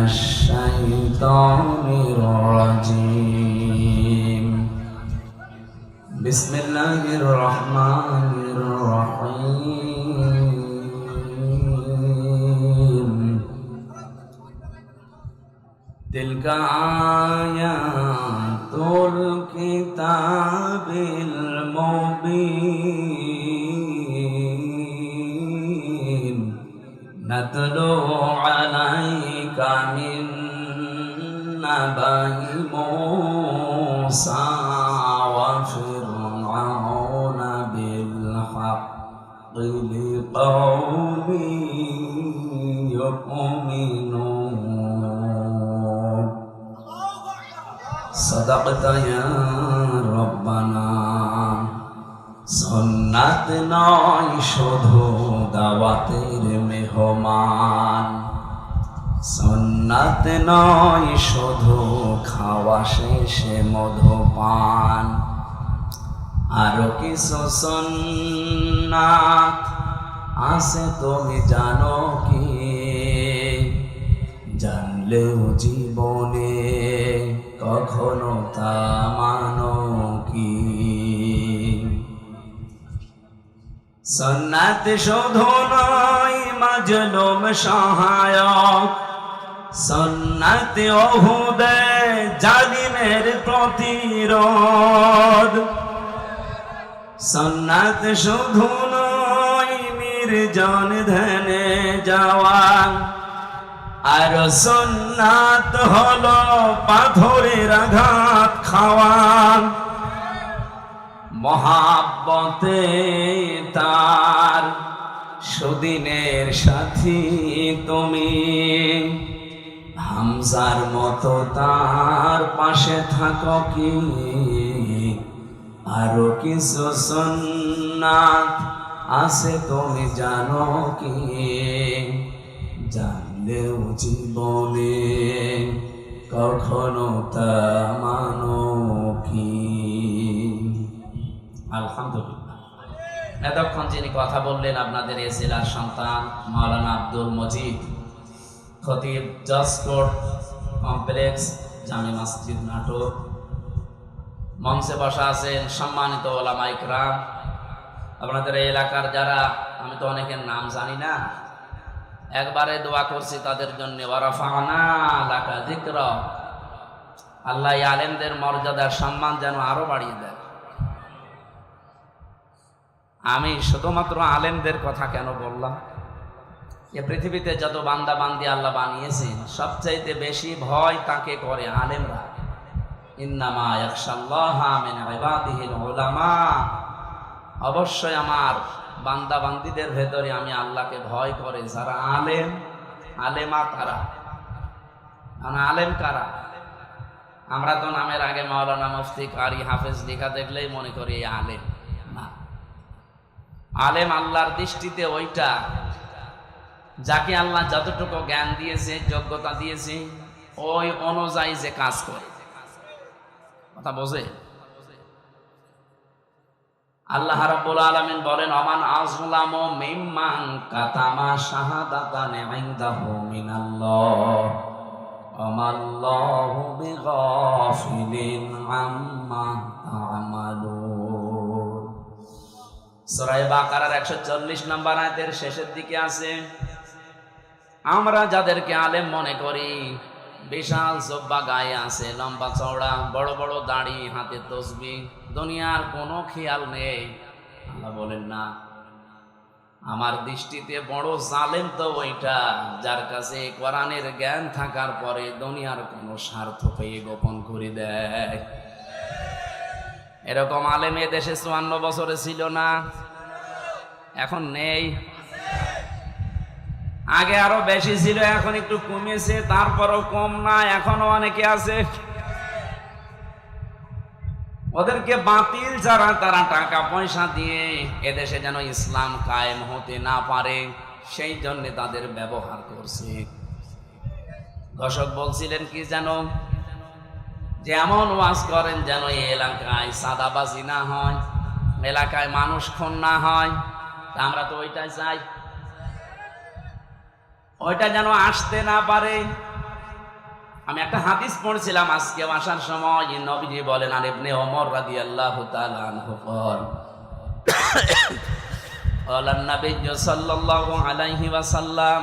الشيطان الرجيم بسم الله الرحمن الرحيم تلك آيات الكتاب المبين نتلو عليك من نبأ موسى وفرعون بالحق لقوم يؤمنون صدقت يا ربنا সুন্নাত নয় শুধু দাওয়াতের মেহমান, সুন্নাত নয় শুধু খাওয়া শেষে মধুপান, আরো কিছু সুন্নাত আছে তুমি জানো কি? জানলেও জীবনে কখনো তা মানো কি? সুন্নাত শুধু নয় মাজলুম সহায়ক, সুন্নাত ওহুদে জালিমের প্রতিরোধ, সুন্নাত শুধু নয় নির্জন ধ্যানে যাওয়া, আর সুন্নাত হলো পাথরের আঘাত খাওয়া। মহাব্বতে তার সুদিনের সাথী তুমি, হামজার মতো তার পাশে থাকো কি? আরো কিছু সুন্নাত আছে তুমি জানো কি? জানলেও জীবনে কখনো তা মানো কি? আলহামদুলিল্লাহ। এতক্ষণ যিনি কথা বললেন আপনাদের এ জেলার সন্তান মাওলানা আব্দুল মজিদ, খতিব, জজ কোর্ট কমপ্লেক্স, জামে মসজিদ নাটক। মঞ্চে বসা আছেন সম্মানিত ওলামা ইকরাম, আপনাদের এই এলাকার যারা, আমি তো অনেকের নাম জানি না, একবারে দোয়া করছি তাদের জন্য। ওয়ারাফা'না লাকা যিকরা, আল্লাহ এই আলেমদের মর্যাদার সম্মান যেন আরো বাড়িয়ে দেয়। আমি শুধুমাত্র আলেমদের কথা কেন বললাম? এ পৃথিবীতে যত বান্দা বান্দি আল্লাহ বানিয়েছেন, সবচাইতে বেশি ভয় তাকে করে আলেমরা। ইন্নামা ইয়াখশাল্লাহা মিন ইবাদিহিল উলামা, অবশ্যই আমার বান্দা বান্দিদের ভেতরে আমি আল্লাহকে ভয় করে যারা আলেম, আলেমা তারা। আলেম কারা? আমরা তো নামের আগে মাওলানা, মুফতি, কারি, হাফেজ লেখা দেখলেই মনে করি এই আলেম। না, আলেম আল্লাহর দৃষ্টিতে ওইটা যাকে আল্লাহ যতটুকু জ্ঞান দিয়েছে, যোগ্যতা দিয়েছে, ওই অনুযায়ী যে কাজ করে। কথা বোঝে? আল্লাহ রাব্বুল আলামিন বলেন, আমান আযলামু মিম্মান কাতামা শাহাদাতান ইনদাহু মিনাল্লাহ আমাল্লাহু বিগাফিলিন আম্মা তা'মালুন। সূরা বাকারার 140 নম্বর আয়াতের শেষের দিকে আছে, আমরা যাদেরকে আলেম মনে করি, বিশাল জব্বা গায়ে আছে, লম্বা চওড়া, বড় বড় দাড়ি, হাতে তসবিহ, দুনিয়ার কোনো খেয়াল নেই। আল্লাহ বলেন না, আমার দৃষ্টিতে বড় জালেম তো ওইটা যার কাছে কোরআনের জ্ঞান থাকার পরে দুনিয়ার কোনো স্বার্থ পেয়ে গোপন করে দেয়। এরকম আলেম এ দেশে 54 বছরে ছিল না, এখন নেই। আগে আরো বেশি ছিল, এখন একটু কমেছে, তারপরও কম না, এখনো অনেকে আছে। ওদেরকে বাতিল যারা, তারা টাকা পয়সা দিয়ে এদেশে যেন ইসলাম কায়েম হতে না পারে, সেই জন্য তাদের ব্যবহার করছে। দর্শক বলছিলেন কি যেন, যে এমন ওয়াজ করেন যেন এই এলাকায় সাদাবাজি না হয়, এলাকায় মানুষ খুন না হয়। তা আমরা তো ওইটাই চাই, ওইটা যেন আসতে না পারে। আমি একটা হাদিস পড়ছিলাম আজকে আসার সময়, নবীজি বলেন, আর ইবনে ওমর রাদিয়াল্লাহু তাআলা আনহু বলেন, قال النبي صلى الله عليه وسلم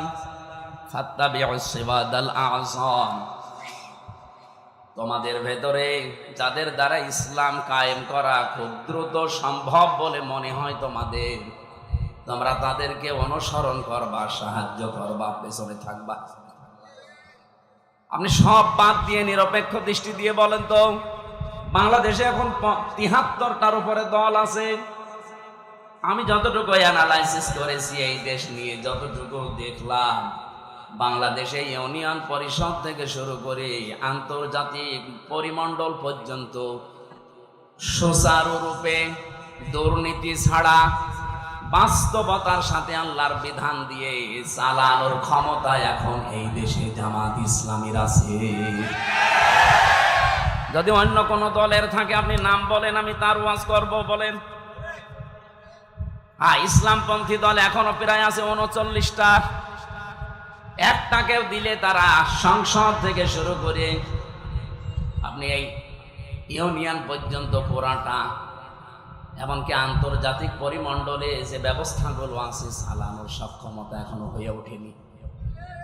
فاتبعوا السواد الأعظم। তোমাদের ভেতরে যাদের দ্বারা ইসলাম কায়েম করা খুব দ্রুত সম্ভব বলে মনে হয় তোমাদের, তোমরা তাদেরকে অনুসরণ করবা, সাহায্য করবা, পেছনে থাকবা। আপনি সব বাদ দিয়ে নিরপেক্ষ দৃষ্টি দিয়ে বলেন তো, বাংলাদেশে এখন ৭৩টার উপরে দল আছে। আমি যতটুকু অ্যানালাইসিস করেছি এই দেশ নিয়ে, যতটুকু দেখলাম, বাংলাদেশে ইউনিয়ন পরিষদ থেকে শুরু করে আন্তর্জাতিক পরিমণ্ডল পর্যন্ত সুচারুরূপে দুর্নীতি ছাড়া বাস্তবতার সাথে আল্লাহর বিধান দিয়ে চালানোর ক্ষমতা এখন এই দেশে জামাত ইসলামীর আছে। যদি অন্য কোন দলের থাকে আপনি নাম বলেন, আমি তার ওয়াজ করব, বলেন। ইসলামপন্থী দল এখনো প্রায় আছে ৩৯টা। একটাকেও দিলে তারা সংসদ থেকে শুরু করে আপনি এই ইউনিয়ন পর্যন্ত পুরাটা, এমনকি আন্তর্জাতিক পরিমণ্ডলে যে ব্যবস্থাগুলো আছে চালানোর সক্ষমতা এখনো হয়ে ওঠেনি।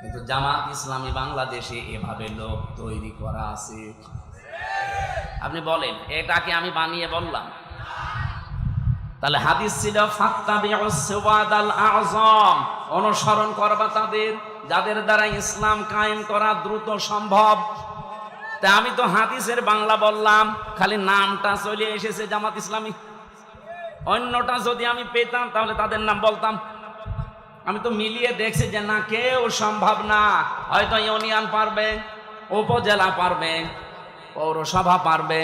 কিন্তু জামাত ইসলামী বাংলাদেশে এভাবে লোক তৈরি করা আছে। আপনি বলেন এটাকে আমি বানিয়ে বললাম? তাহলে হাদিস ছিল ফাত্তাবিউস সিওয়াদাল আযম, অনুসরণ করবা তাদের যাদের দ্বারা ইসলাম কায়েম করা দ্রুত সম্ভব। তা আমি তো হাদিসের বাংলা বললাম, খালি নামটা চলে এসেছে জামাত ইসলামী। অন্যটা যদি আমি পেতাম তাহলে তাদের নাম বলতাম। আমি তো মিলিয়ে দেখছি যে না, কেউ সম্ভব না। হয়তো ইউনিয়ন পারবে, উপজেলা পারবে, পৌরসভা পারবে,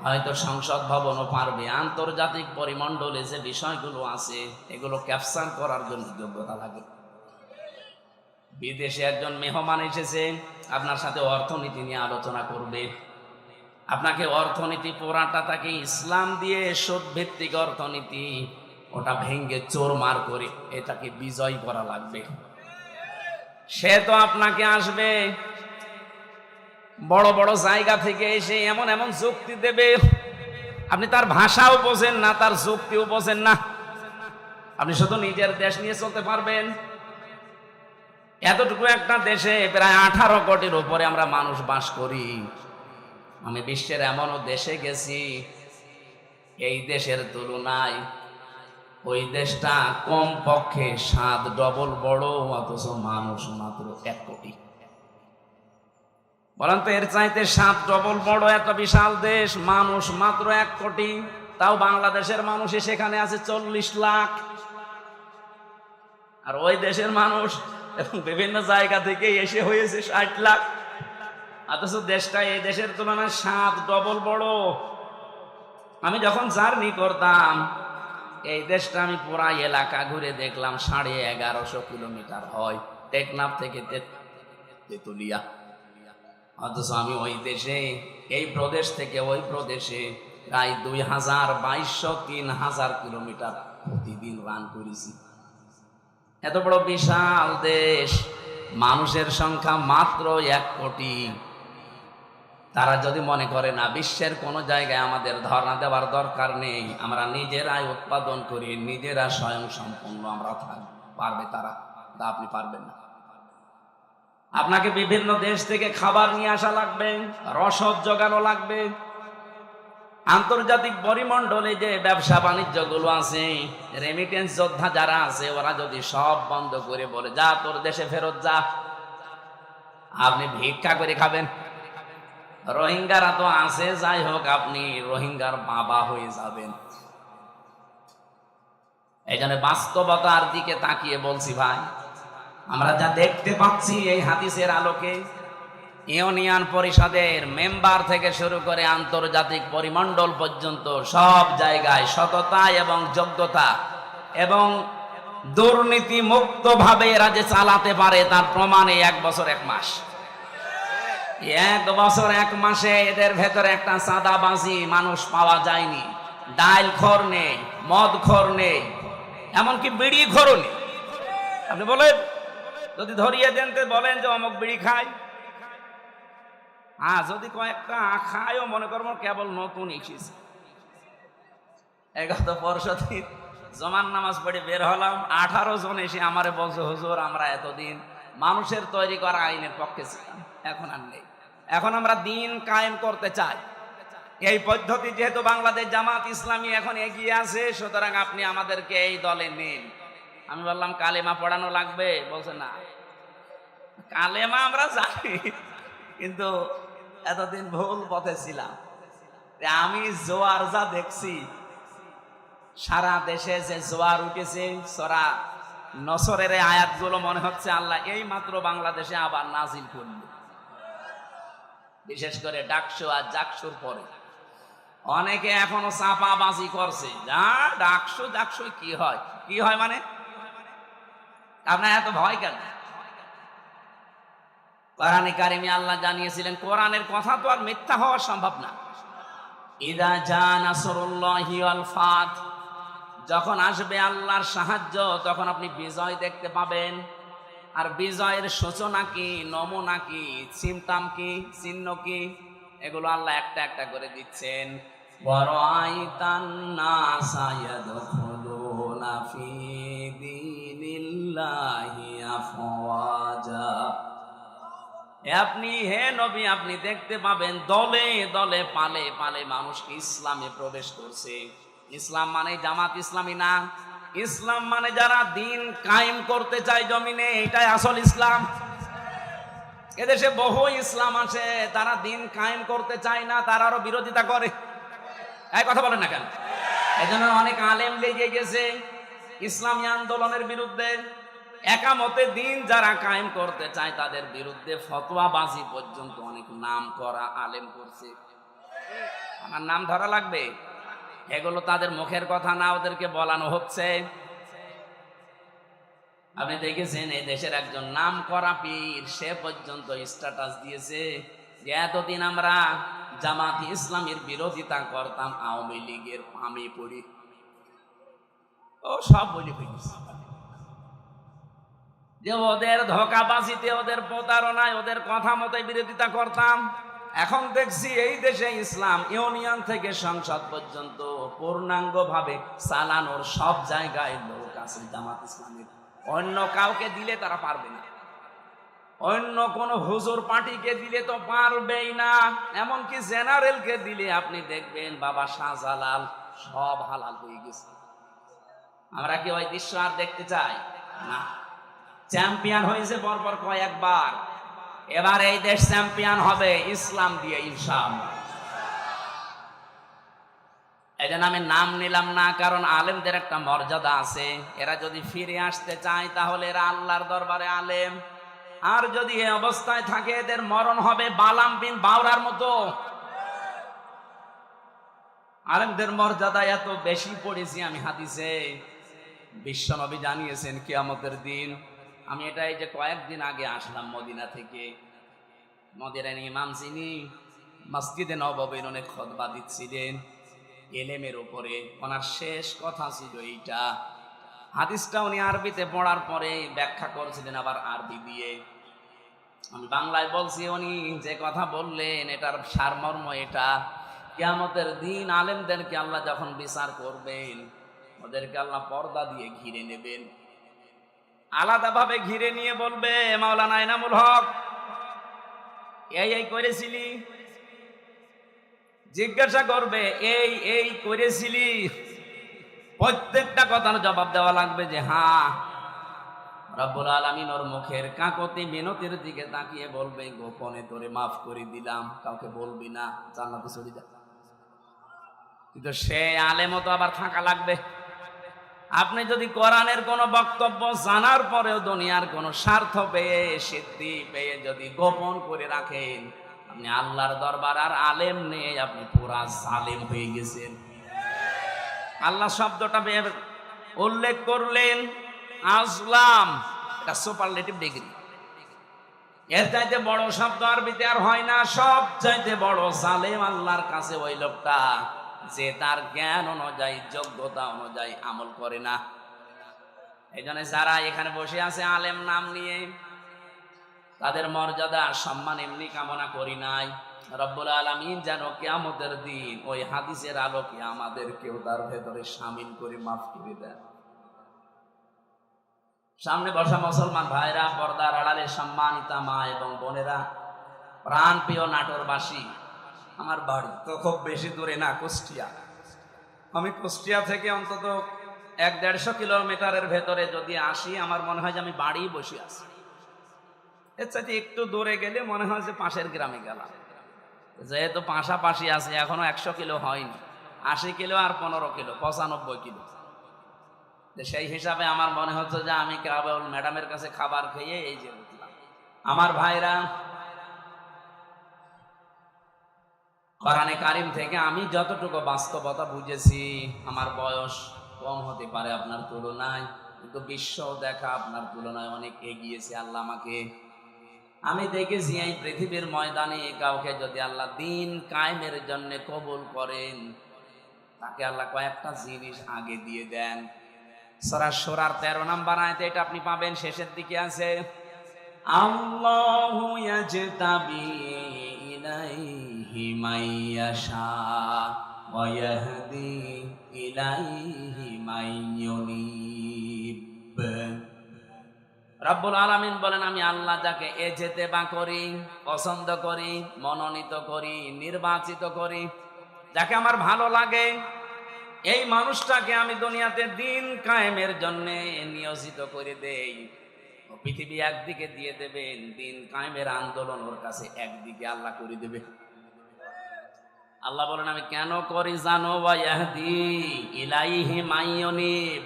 হয়তো সংসদ ভবনও পারবে। আন্তর্জাতিক পরিমণ্ডলে যে বিষয়গুলো আছে এগুলো ক্যাপচার করার জন্য যোগ্যতা লাগে। বিদেশে একজন মেহমান এসেছে, আপনার সাথে অর্থনীতি নিয়ে আলোচনা করবে। আপনাকে অর্থনীতি পুরাটা তাকে ইসলাম দিয়ে সুদ ভিত্তিক অর্থনীতি, ওটা ভেঙ্গে চোরমার করে এটাকে বিজয় করা লাগবে। সে তো আপনাকে আসবে বড় বড় জায়গা থেকে এসে এমন এমন যুক্তি দেবে, আপনি তার ভাষাও বোঝেন না, তার যুক্তিও বোঝেন না। আপনি শুধু নিজের দেশ নিয়ে চলতে পারবেন। এতটুকু একটা দেশে প্রায় 18 কোটির উপরে আমরা মানুষ বাস করি। আমি বিশ্বের এমনও দেশে গেছি, এই দেশের তুলনায় ওই দেশটা কম পক্ষে 7 ডবল বড়, অথচ মানুষ মাত্র 1 কোটি। বলেন তো, এর চাইতে 7 ডবল বড় একটা বিশাল দেশ, মানুষ মাত্র 1 কোটি। তাও বাংলাদেশের মানুষ সেখানে আছে 40 লাখ। আর ওই দেশের মানুষ এবং বিভিন্ন জায়গা থেকে এসে হয়েছে 60 লাখ। অথচ দেশটা এই দেশের তুলনায় 7 ডবল বড়। আমি যখন জার্নি করতাম এই দেশটা, আমি পুরা এলাকা ঘুরে দেখলাম 1150 কিলোমিটার হয় টেকনাফ থেকে তেতুলিয়া। অথচ আমি ওই দেশে, এই প্রদেশ থেকে ওই প্রদেশে প্রায় 2200-3000 কিলোমিটার প্রতিদিন রান করেছি। এত বড় বিশাল দেশ, মানুষের সংখ্যা মাত্র 1 কোটি। তারা যদি মনে করে না বিশ্বের কোনো জায়গায় আমাদের ধর্ণা দেওয়ার দরকার নেই, আমরা নিজেরাই উৎপাদন করি, নিজেরা স্বয়ং সম্পূর্ণ আমরা থাকব, পারবে তারা? তা আপনি পারবেন না। আপনাকে বিভিন্ন দেশ থেকে খাবার নিয়ে আসা লাগবে, রসদ জোগানো লাগবে। আন্তর্জাতিক পরিমণ্ডলে যে ব্যবসা বাণিজ্য গুলো আছে, রেমিটেন্স যোদ্ধা যারা আছে, ওরা যদি সব বন্ধ করে বলে যা তোর দেশে ফেরত যা, আপনি ভিক্ষা করে খাবেন। রোহিঙ্গারা তো আছে, যাই হোক, আপনি রোহিঙ্গার বাবা হয়ে যাবেন। এই জন্য বাস্তবতার দিকে তাকিয়ে বলছি ভাই, আমরা যা দেখতে পাচ্ছি এই হাদিসের আলোকে, ইউনিয়ন পরিষদের মেম্বার থেকে শুরু করে আন্তর্জাতিক পরিমণ্ডল পর্যন্ত সব জায়গায় সততা এবং যোগ্যতা এবং দুর্নীতি মুক্ত ভাবে এরা যে চালাতে পারে তার প্রমাণে 1 বছর 1 মাস। 1 বছর 1 মাসে এদের ভেতরে একটা চাঁদাবাজি মানুষ পাওয়া যায়নি। ডাইল খোর নেই, মদ খোর নেই, এমনকি বিড়ি খোরও নেই। আপনি বলেন, যদি ধরিয়ে দেন তো বলেন যে অমুক বিড়ি খায়, যদি কয়েকটা খায়ও মনে করবো কেবল নতুন এসেছে। গত পরশুদিন জমান নামাজ পড়ে বের হলাম, 18 জন এসে আমারে বলছে, হুজুর আমরা এতদিন মানুষের তৈরি করা আইনের পক্ষে ছিলাম, এখন আর নেই, এখন আমরা দিন কায়েম করতে চাই। এই পদ্ধতি যেহেতু বাংলাদেশ জামাত ইসলামী এখন এগিয়ে আছে, সুতরাং আপনি আমাদেরকে এই দলে নিন। আমি বললাম কালেমা পড়ানো লাগবে? বলছে না, কালেমা আমরা জানি, কিন্তু এতদিন ভুল পথে ছিলাম। আমি জোয়ার যা দেখছি, সারা দেশে যে জোয়ার উঠেছে, সূরা নসরের আয়াতগুলো মনে হচ্ছে আল্লাহ এই মাত্র বাংলাদেশে আবার নাজিল করল, বিশেষ করে ডাকসু আর জাকসুর পরে। অনেকে এখনো চাপাবাজি করছে, যা ডাকসু জাকসু কি হয়, কি হয় মানে আপনার এত ভয় কেন? কোরআনে কারিমে আল্লাহ জানিয়েছিলেন, কোরআনের কথা তো আর মিথ্যা হওয়া সম্ভব না। ইদা জা নাসরুল্লাহি ওয়াল ফাত, যখন আসবে আল্লাহর সাহায্য, তখন আপনি বিজয় দেখতে পাবেন। আর বিজয়ের সূচনা কি, নমুনা কি, সিমটাম কি, চিহ্ন কি, এগুলো আল্লাহ একটা একটা করে দিচ্ছেন। ওয়ারাআইতান নাসা ইয়াদখুলুনা ফি দীনিল্লাহি আফওয়াজা, আপনি হে নবী আপনি দেখতে পাবেন দলে দলে পালে পালে মানুষ ইসলামে প্রবেশ করছে। ইসলাম মানে জামাত ইসলামী না, ইসলাম মানে যারা দিন কায়েম করতে চায় জমিনে, এটাই আসল ইসলাম। এদেশে বহু ইসলাম আছে, তারা দিন কায়েম করতে চায় না, তারা আরো বিরোধিতা করে। এই কথা বলেন না কেন? এজন্য অনেক আলেম লেগে গেছে ইসলামী আন্দোলনের বিরুদ্ধে। একামতে দিন যারা কায়েম করতে চায় তাদের বিরুদ্ধে ফতোয়াবাজি পর্যন্ত অনেক নাম করা আলেম করছে। আমার নাম ধরা লাগবে? এগুলো তাদের মুখের কথা না, ওদেরকে বলানো হচ্ছে। আপনি দেখেছেন এই দেশের একজন নাম করা পীর, সে পর্যন্ত স্ট্যাটাস দিয়েছে যে এতদিন আমরা জামাত ইসলামের বিরোধিতা করতাম, আওয়ামী লীগের পামে পড়ি। ও সব বলি ফেলেছে যে ওদের ধোঁকাবাজিতে, ওদের প্রতারণায়, ওদের কথা মতো বিরোধিতা করতাম। এখন দেখছি এই দেশে ইসলাম ইউনিয়ন থেকে সংসদ পর্যন্ত পূর্ণাঙ্গ ভাবে চালানোর সব জায়গায় লোক আছে জামাত ইসলামের। অন্য কাউকে দিলে তারা পারবে না, অন্য কোন হুজুর পার্টিকে দিলে তো পারবেই না। এমনকি জেনারেলকে দিলে আপনি দেখবেন বাবা শাহজালাল সব হালাল হয়ে গেছে। আমরা কি ওই দৃশ্য আর দেখতে চাই না? চ্যাম্পিয়ন হয়েছে পরপর কয়েকবার, এবার এই দেশ চ্যাম্পিয়ন হবে ইসলাম দিয়ে ইনশাআল্লাহ। এই জন্য আমি নাম নিলাম না, কারণ আলেমদের একটা মর্যাদা আছে। এরা যদি ফিরে আসতে চায় তাহলে এরা আল্লাহর দরবারে আলেম, আর যদি এই অবস্থায় থাকে এদের মরণ হবে বালাম বিন বাওরার মতো। আলেমদের মর্যাদা এত বেশি পড়েছি আমি হাদিসে, বিশ্বনবী জানিয়েছেন কিয়ামতের দিন। আমি এটা এই যে কয়েকদিন আগে আসলাম মদিনা থেকে, মদিনার ইমাম যিনি মসজিদে নববীর অনেক খুতবা দিচ্ছিলেন এলেমের উপরে, ওনার শেষ কথা ছিল এইটা। হাদিসটা উনি আরবিতে পড়ার পরে ব্যাখ্যা করছিলেন আবার আরবি দিয়ে। আমি বাংলায় বলছি, উনি যে কথা বললেন এটার সারমর্ম এটা, কিয়ামতের দিন আলেমদেরকে আল্লাহ যখন বিচার করবেন, ওদেরকে আল্লাহ পর্দা দিয়ে ঘিরে নেবেন, আলাদাভাবে ঘিরে নিয়ে বলবে, মাওলানা এনামুল হক এই করেছিলি, জিজ্ঞাসা করবে এই এই করেছিলি, প্রত্যেকটা কথার জবাব দেওয়া লাগবে যে হ্যাঁ। রব্বুল আলামিন ওর মুখের কাকতি মিনতির দিকে তাকিয়ে বলবে, গোপনে তোরে মাফ করে দিলাম, কাউকে বলবি না, জান্নাতে চলে যা। কিন্তু সে আলেমও তো আবার থাকা লাগবে। আপনি যদি কোরআনের কোনো বক্তব্য জানার পরেও দুনিয়ার কোনো স্বার্থ পেয়ে, সিদ্ধি পেয়ে যদি গোপন করে রাখেন, আপনি আল্লাহর দরবার আর আলেম নেই, আপনি পুরা জালেম হয়ে গেছেন। আল্লাহ শব্দটা উল্লেখ করলেন আজলাম, এটা সুপারলেটিভ ডিগ্রি। এর চাইতে বড় শব্দ আরবিতে আর হয় না। সব চাইতে বড় জালেম আল্লাহর কাছে ওই লোকটা যে তার জ্ঞান অনুযায়ী, যোগ্যতা অনুযায়ী আমল করে না। এই জন্য যারা এখানে বসে আছে আলেম নাম নিয়ে, তাদের মর্যাদা সম্মান এমনি কামনা করি নাই, রব্বুল আলামিন যেন কিয়ামতের দিন ওই হাদিসের আলোকে আমাদেরকেও তার ভেতরে শামিল করে মাফ করে দেন। সামনে বসা মুসলমান ভাইরা, পর্দার আড়ালে সম্মানিতা মা এবং বোনেরা, প্রাণ প্রিয় নাটোরবাসী, আমার বাড়ি তো খুব বেশি দূরে না, কুষ্টিয়া। আমি কুষ্টিয়া থেকে অন্তত 1-150 কিলোমিটারের ভেতরে যদি আসি, আমার মনে হয় যে আমি বাড়ি বসে আছি। এর চাইতে একটু দূরে গেলে মনে হয় যে পাশের গ্রামে গেলাম। যেহেতু পাশাপাশি আছে, এখনো 100 কিলো হয়নি, 80 কিলো আর 15 কিলো, 95 কিলো। সেই হিসাবে আমার মনে হচ্ছে যে আমি কেবল ম্যাডামের কাছে খাবার খেয়ে এই যে উঠলাম। আমার ভাইরা, কোরআনে কারিম থেকে আমি যতটুকু বাস্তবতা বুঝেছি, আমার বয়স কম হতে পারে আপনার তুলনায়, কিন্তু বিশ্ব দেখা আপনার তুলনায় অনেক এগিয়েছে আল্লাহ আমাকে। আমি দেখেছি এই পৃথিবীর ময়দানে কাউকে যদি আল্লাহ দিন কায়েমের জন্য কবুল করেন, তাকে আল্লাহ কয়েকটা জিনিস আগে দিয়ে দেন। সূরা শূরার 13 নম্বর আয়াতে এটা আপনি পাবেন, শেষের দিকে আছে, আল্লাহু ইয়াজতাবি ইলাইহি মাইয়াশা ওয়া ইয়াহদি ইলাইহি মাইয়ুনিব। রব্বুল আলামিন বলেন, আমি আল্লাহ যাকে ইজতেবা করি, পছন্দ করি, মনোনীত করি, নির্বাচিত করি, যাকে আমার ভালো লাগে, এই মানুষটাকে আমি দুনিয়াতে দিন কায়েমের জন্য নিয়োজিত করে দেই। পৃথিবী একদিকে দিয়ে দেবেন, দিন কায়েমের আন্দোলন ওর কাছে একদিকে আল্লাহ করে দেবে। আল্লাহ বলেন, আমি কেন করি জানো? ওয়া ইয়াহদি ইলাইহি মাইয়ুনিব।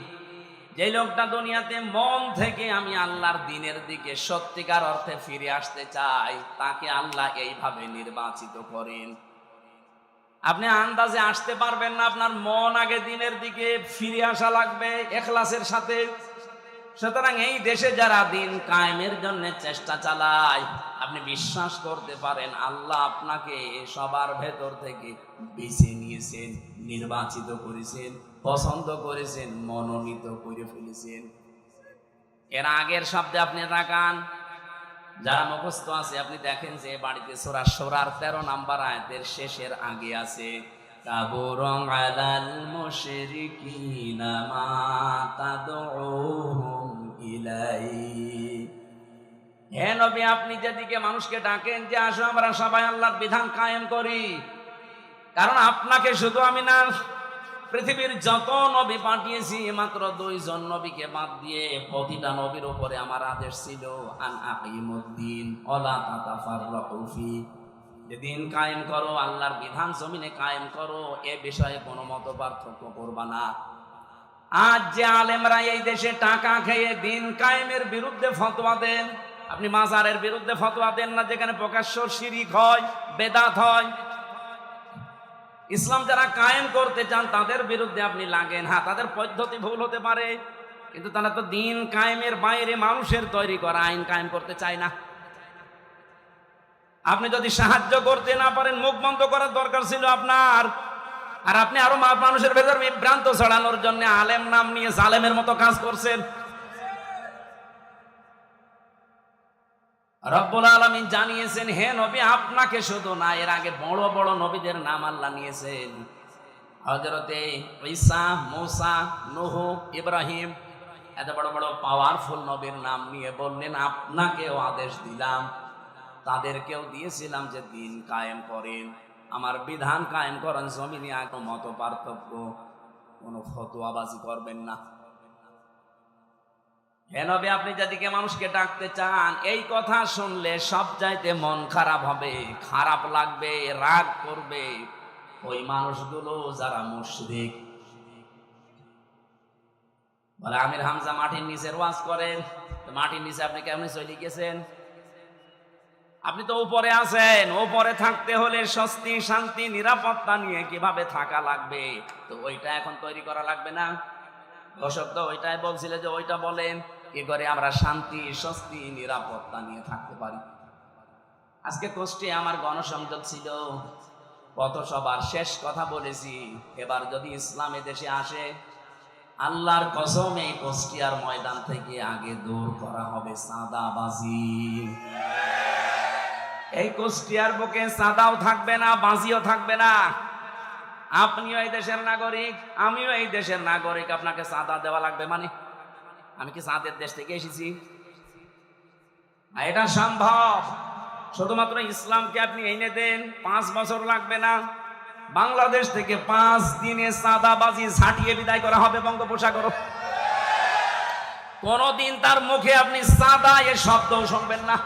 যে লোকটা দুনিয়াতে মন থেকে আমি আল্লাহর দিনের দিকে সত্যিকার অর্থে ফিরে আসতে চাই, তাকে আল্লাহ এইভাবে নির্বাচিত করেন। আপনি আন্দাজে আসতে পারবেন না, আপনার মন আগে দিনের দিকে ফিরে আসা লাগবে ইখলাসের সাথে। সুতরাং এই দেশে যারা দিন কায়েমের জন্য চেষ্টা চালায়, আপনি বিশ্বাস করতে পারেন আল্লাহ আপনাকে সবার ভেতর থেকে বেছে নিয়েছেন, নির্বাচিত করেছেন, পছন্দ করেছেন, মনোনীত করে ফেলেছেন। এর আগের শব্দে আপনি তাকান, যারা মুখস্থ আছে আপনি দেখেন যে বাড়িতে সূরা শূরার 13 নম্বর আয়াতের শেষের আগে আছে, কাবুরুন আলাল মুশরিকিনা মা তাদউহুম ইলাইহি। হে নবী, আপনি যেদিকে মানুষকে ডাকেন যে আসো আমরা সবাই আল্লাহর বিধান কায়েম করি, কারণ আপনাকে শুধু আমি না, পৃথিবীর যত নবী পাঠিয়েছি মাত্র 2 জন নবীকে বাদ দিয়ে প্রতিটা নবীর উপরে আমার আদেশ ছিল, আন আকিমুদ্দিন ওয়ালা তাতাফাররাকু ফি, যে দিন কায়েম করো, আল্লাহর বিধান জমিনে কায়েম করো, এ বিষয়ে কোনো মত পার্থক্য করবা না। আজ যে আলেমরা এই দেশে টাকা খেয়ে দিন কায়েমের বিরুদ্ধে ফতোয়া দেন, আপনি মাজারের বিরুদ্ধে ফতোয়া দেন না, যেখানে প্রকাশ্য শিরিক হয়, বেদাত হয়। ইসলাম যারা কায়েম করতে চান তাদের বিরুদ্ধে আপনি লাগেন। হ্যাঁ, তাদের পদ্ধতি ভুল হতে পারে, কিন্তু তারা তো দিন কায়েমের বাইরে মানুষের তৈরি করা আইন কায়েম করতে চায় না। আপনি যদি সাহায্য করতে না পারেন, মুখ বন্ধ করার দরকার ছিল আপনার। আর আপনি আরো মানুষের ভেতর বিভ্রান্ত ছড়ানোর জন্য আলেম নাম নিয়ে জালেমের মতো কাজ করছেন। রব্বুল আলামিন জানিয়েছেন, হে নবী, আপনাকে শুধু না, এর আগে বড় বড় নবীদের নাম আল্লাহ নিয়েছেন। হযরতে ঈসা, মূসা, নূহ, ইব্রাহিম, এত বড় বড় পাওয়ারফুল নবীর নাম নিয়ে বললেন আপনাকেও আদেশ দিলাম, তাদেরকেও দিয়েছিলাম যে দিন কায়েম করেন, আমার বিধান কায়েম করেন, জমিনে কোনো মত পার্থক্য, কোনো ফতোয়াবাজি করবেন না। হে নবী, আপনি যেদিকে মানুষকে ডাকতে চান, এই কথা শুনলে সব চাইতে মন খারাপ হবে, খারাপ লাগবে, রাগ করবে ওই মানুষগুলো যারা মুশরিক। বলে আমির হামজা মাটির নিচের ওয়াজ করেন, মাটির নিচে আপনি কেমনি চলে গেছেন? আপনি তো উপরে আছেন, উপরে থাকতে হলে স্বস্তি, শান্তি, নিরাপত্তা নিয়ে কিভাবে থাকা লাগবে, তো ওইটা এখন তৈরি করা লাগবে না? দর্শক তো ওইটাই বলছিল যে ওইটা বলেন, কি করে আমরা শান্তি, স্বস্তি, নিরাপত্তা নিয়ে থাকতে পারি। আজকে কষ্টে আমার গণসংযোগ ছিল, কত সবার শেষ কথা বলেছি, এবার যদি ইসলাম দেশে আসে, আল্লাহর কসম এই কুষ্টিয়ার ময়দান থেকে আগে দূর করা হবে চাঁদাবাজি। এই কুষ্টিয়ার বুকে সাদাও থাকবে না, বাজিও থাকবে না। আপনিও এই দেশের নাগরিক, আমিও এই দেশের নাগরিক, আপনাকে সাদা দেওয়া লাগবে মানে? আমি কি সাদের দেশ থেকে এসেছি? এটা সম্ভব। শুধুমাত্র ইসলামকে আপনি এনে দেন, 5 বছর লাগবে না। বাংলাদেশ থেকে 5 দিনে সাদাবাজি ঝাঁটিয়ে বিদায় করা হবে বঙ্গোপসাগর। কোনদিন তার মুখে আপনি সাদা এর শব্দও শুনবেন না।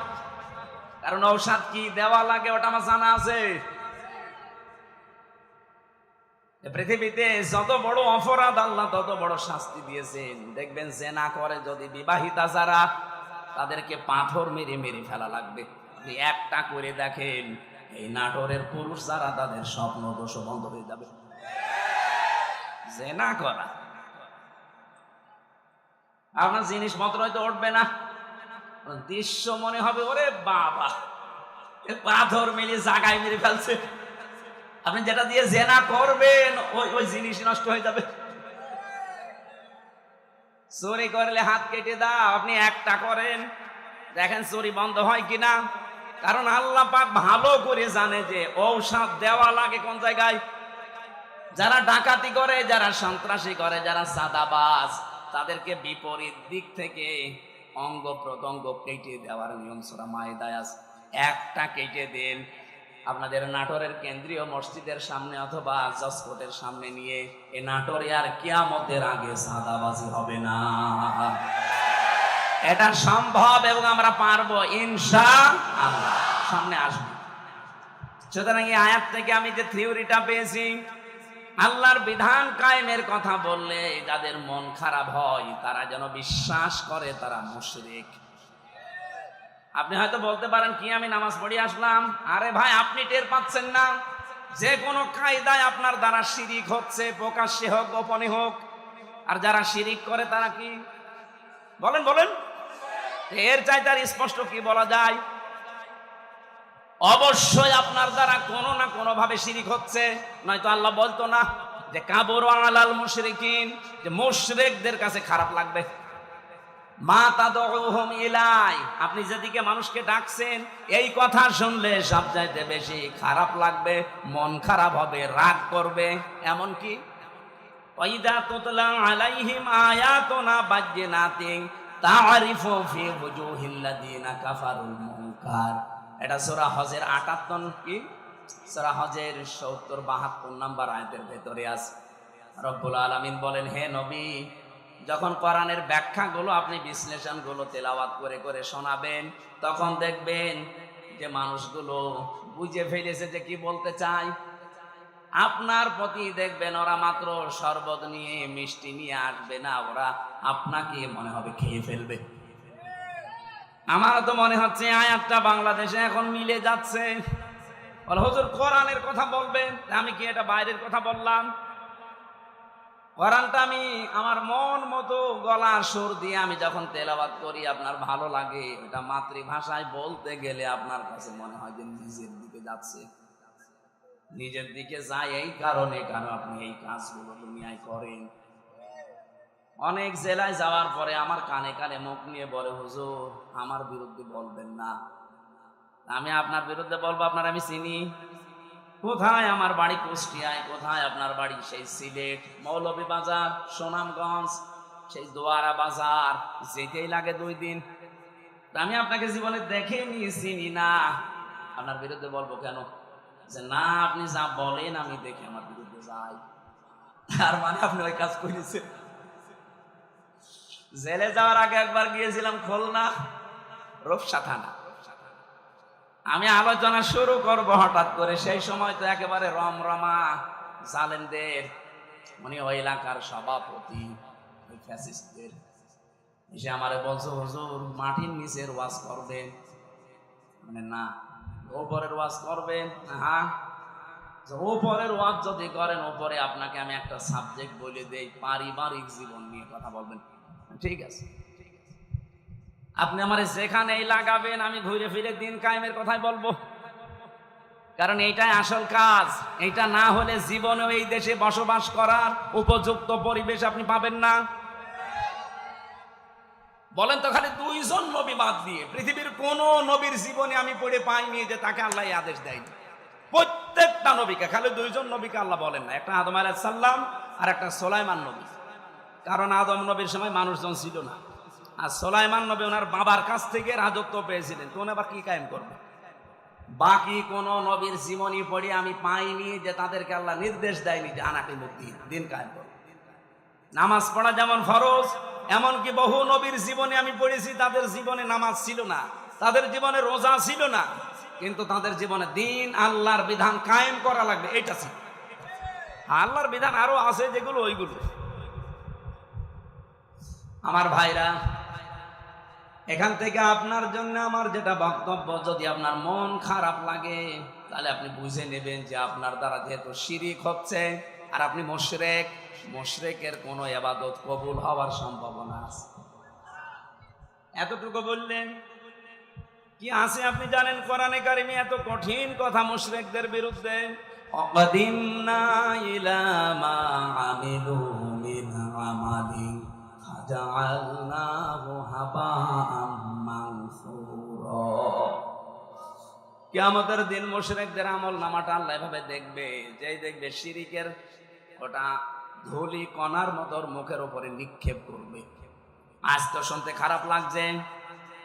কারণ ঔষধ কি দেওয়া লাগে ওটা আমার জানা আছে। পৃথিবীতে যত বড় অপরাধ আল্লাহ তত বড় শাস্তি দিয়েছেন। দেখবেন জেনা করে যদি বিবাহিতা যারা, তাদেরকে পাথর মেরে মেরে ফেলা লাগবে। আপনি একটা করে দেখেন, এই নাটোরের পুরুষ যারা, তাদের স্বপ্ন দোষ বন্ধ হয়ে যাবে। জেনা করা আপনার জিনিসপত্র হয়তো উঠবে না, দৃশ্য মনে হবে ওরে বাবা, পাথর মেরে জাগায় মেরে ফেলছে। আপনি যেটা দিয়ে জেনা করবেন ওই জিনিস নষ্ট হয়ে যাবে। চুরি করলে হাত কেটে দাও, আপনি একটা করেন দেখেন চুরি বন্ধ হয় কিনা। কারণ আল্লাহ পাক ভালো করে জানে যে ঔষধ দেওয়া লাগে কোন জায়গায়। যারা ডাকাতি করে, যারা সন্ত্রাসী করে, যারা সাদাবাজ, তাদেরকে বিপরীত দিক থেকে অঙ্গ প্রত্যঙ্গ কেটে দেওয়ার নিয়ম সূরা মায়েদায় আছে। একটা কেটে দেন, আপনাদের নাটোরের কেন্দ্রীয় মসজিদের সামনে অথবা জজকোর্টের সামনে নিয়ে, এ নাটোরে আর কিয়ামতের আগে সাদাবাজি হবে না। এটা সম্ভব এবং আমরা পারবো ইনশাআল্লাহ, সামনে আসবে। সুতরাং এই আয়াত থেকে আমি যে থিওরিটা পেয়েছি, আল্লাহর বিধান কায়েমের কথা বললে যাদের মন খারাপ হয় তারা যেন বিশ্বাস করে তারা মুশরিক। আপনি হয়তো বলতে পারেন কি আমি নামাজ পড়ে আসলাম। আরে ভাই, আপনি টের পাচ্ছেন না যে কোনো কায়দায় আপনার দ্বারা শিরিক হচ্ছে, প্রকাশ্যে হোক গোপনে হোক। আর যারা শিরিক করে তারা কি বলেন বলেন, এর চাইতে আর স্পষ্ট কি বলা যায়? অবশ্যই আপনার দ্বারা কোনো না কোনো ভাবে শিরিক হচ্ছে, নয়তো আল্লাহ বলতো না যে কাবুর আলাল মুশরিকিন, যে মুশরিকদের কাছে খারাপ লাগবে। মা তাদউহুম ইলাই, আপনি যেদিকে মানুষকে ডাকছেন এই কথা শুনলে সবচাইতে বেশি খারাপ লাগবে, মন খারাপ হবে, রাগ করবে। এমন কি ওয়াইদা তুতলা আলাইহিম আয়াতুনা বাজ্জিনাতিন তা'রিফু ফি ওয়ুজুহিল্লাযিনা কাফারুল মুনকার। এটা সূরা হজের 58 কি সূরা হজের 70-72 নাম্বার আয়াতের ভেতরে আছে। রব্বুল আলামিন বলেন, হে নবী, যখন কোরআনের ব্যাখ্যাগুলো আপনি বিশ্লেষণগুলো তেলাওয়াত করে করে শোনাবেন, তখন দেখবেন যে মানুষগুলো বুঝে ফেলেছে যে কি বলতে চাই। আপনার প্রতি দেখবেন ওরা মাত্র শরবত নিয়ে মিষ্টি নিয়ে আসবে না, ওরা আপনাকে মনে হবে খেয়ে ফেলবে। আমার তো মনে হচ্ছে আয়াতটা বাংলাদেশে এখন মিলে যাচ্ছে। বলে হুজুর কোরআনের কথা বলবেন, আমি কি এটা বাইরের কথা বললাম? কোরআনটা আমি আমার মন মতো গলার সুর দিয়ে আমি যখন তেলাওয়াত করি আপনার ভালো লাগে। এটা মাতৃভাষায় বলতে গেলে আপনার কাছে মনে হয় যে নিজের দিকে যাচ্ছে, নিজের দিকে যায়। এই কারণে কেন আপনি এই কাজগুলো দুনিয়ায় করেন। অনেক জেলায় যাওয়ার পরে আমার কানে কানে মুখ নিয়ে বলে, হুজুর আমার বিরুদ্ধে বলবেন না। আমি আপনার বিরুদ্ধে বলবো? আপনার আমি চিনি। কোথায় আমার বাড়ি? কুষ্টিয়ায়। কোথায় আপনার বাড়ি? সেই সিলেট, মৌলভীবাজার, সুনামগঞ্জ, সেই দোয়ারা বাজার। যেতেই লাগে 2 দিন। আমি আপনাকে জীবনে দেখেনি, চিনি না, আপনার বিরুদ্ধে বলবো কেন? যে না, আপনি যা বলেন আমি দেখে আমার বিরুদ্ধে যাই। তার মানে আপনি ওই কাজ করেছেন। জেলে যাওয়ার আগে একবার গিয়েছিলাম খুলনা রূপসা থানা। আমি আলোচনা শুরু করব হঠাৎ করে, সেই সময় তো একেবারে রমরমা জালেমদের, উনি ওই এলাকার সভাপতি, ওই ফ্যাসিস্টদের এসে আমারে বলছে, হুজুর মাটির নিচের ওয়াজ করবেন? মানে না, ওপরের ওয়াজ করবেন? হ্যাঁ। ওপরের ওয়াজ যদি করেন, ওপরে আপনাকে আমি একটা সাবজেক্ট বলে দেই, পারিবারিক জীবন নিয়ে কথা বলবেন। ঠিক আছে, আপনি আমার যেখানেই লাগাবেন আমি ঘুরে ফিরে দিন কায়েমের কথাই বলবো। কারণ এইটাই আসল কাজ। এইটা না হলে জীবনেও এই দেশে বসবাস করার উপযুক্ত পরিবেশ আপনি পাবেন না। বলেন তো, খালি 2 জন নবী বাদ দিয়ে পৃথিবীর কোন নবীর জীবনে আমি পড়ে পাইনি যে তাকে আল্লাহ এই আদেশ দেয়নি। প্রত্যেকটা নবীকে, খালি 2 জন নবীকে আল্লাহ বলেন না, একটা আদম আলাইহিস সালাম আর একটা সুলাইমান নবী। কারণ আদম নবীর সময় মানুষজন ছিল না, আর সুলাইমান নবী ওনার বাবার কাছ থেকে রাজত্ব পেয়েছিলেন, তো উনি আবার কি কায়েম করবে? বাকি কোন নবীর জীবনী পড়ে আমি পাইনি যে তাদেরকে আল্লাহ নির্দেশ দেয়নি যে আনাকিমুদ্দিন, দিন কায়েম করবে। নামাজ পড়া যেমন ফরজ, এমনকি বহু নবীর জীবনে আমি পড়েছি তাদের জীবনে নামাজ ছিল না, তাদের জীবনে রোজা ছিল না, কিন্তু তাদের জীবনে দিন আল্লাহর বিধান কায়েম করা লাগবে, এইটা ছিল। আল্লাহর বিধান আরো আছে যেগুলো, ওইগুলো। আমার ভাইরা, এখান থেকে আপনার জন্য আমার যেটা বক্তব্য, যদি আপনার মন খারাপ লাগে তাহলে আপনি বুঝে নেবেন যে আপনার দ্বারা যেহেতু শিরিক হচ্ছে আর আপনি মুশরিক, মুশরিকের কোনো ইবাদত কবুল হওয়ার সম্ভাবনা আছে। এতটুকু বললেন কি আছে আপনি জানেন? কোরআনে কারিমে এত কঠিন কথা মুশরিকদের বিরুদ্ধে, অকদিমনা ইলা মা আমিলু মিন আমালিন ফাজআলনাহু হাবাআম মানসুরা। কিয়ামতের দিন মুশরিকদের আমল নামাটা আল্লাহ এভাবে দেখবে, যেই দেখবে শিরিকের ওটা ধুলি কণার মতো মুখের উপরে নিক্ষেপ করবে। আজ তো শুনতে খারাপ লাগছে,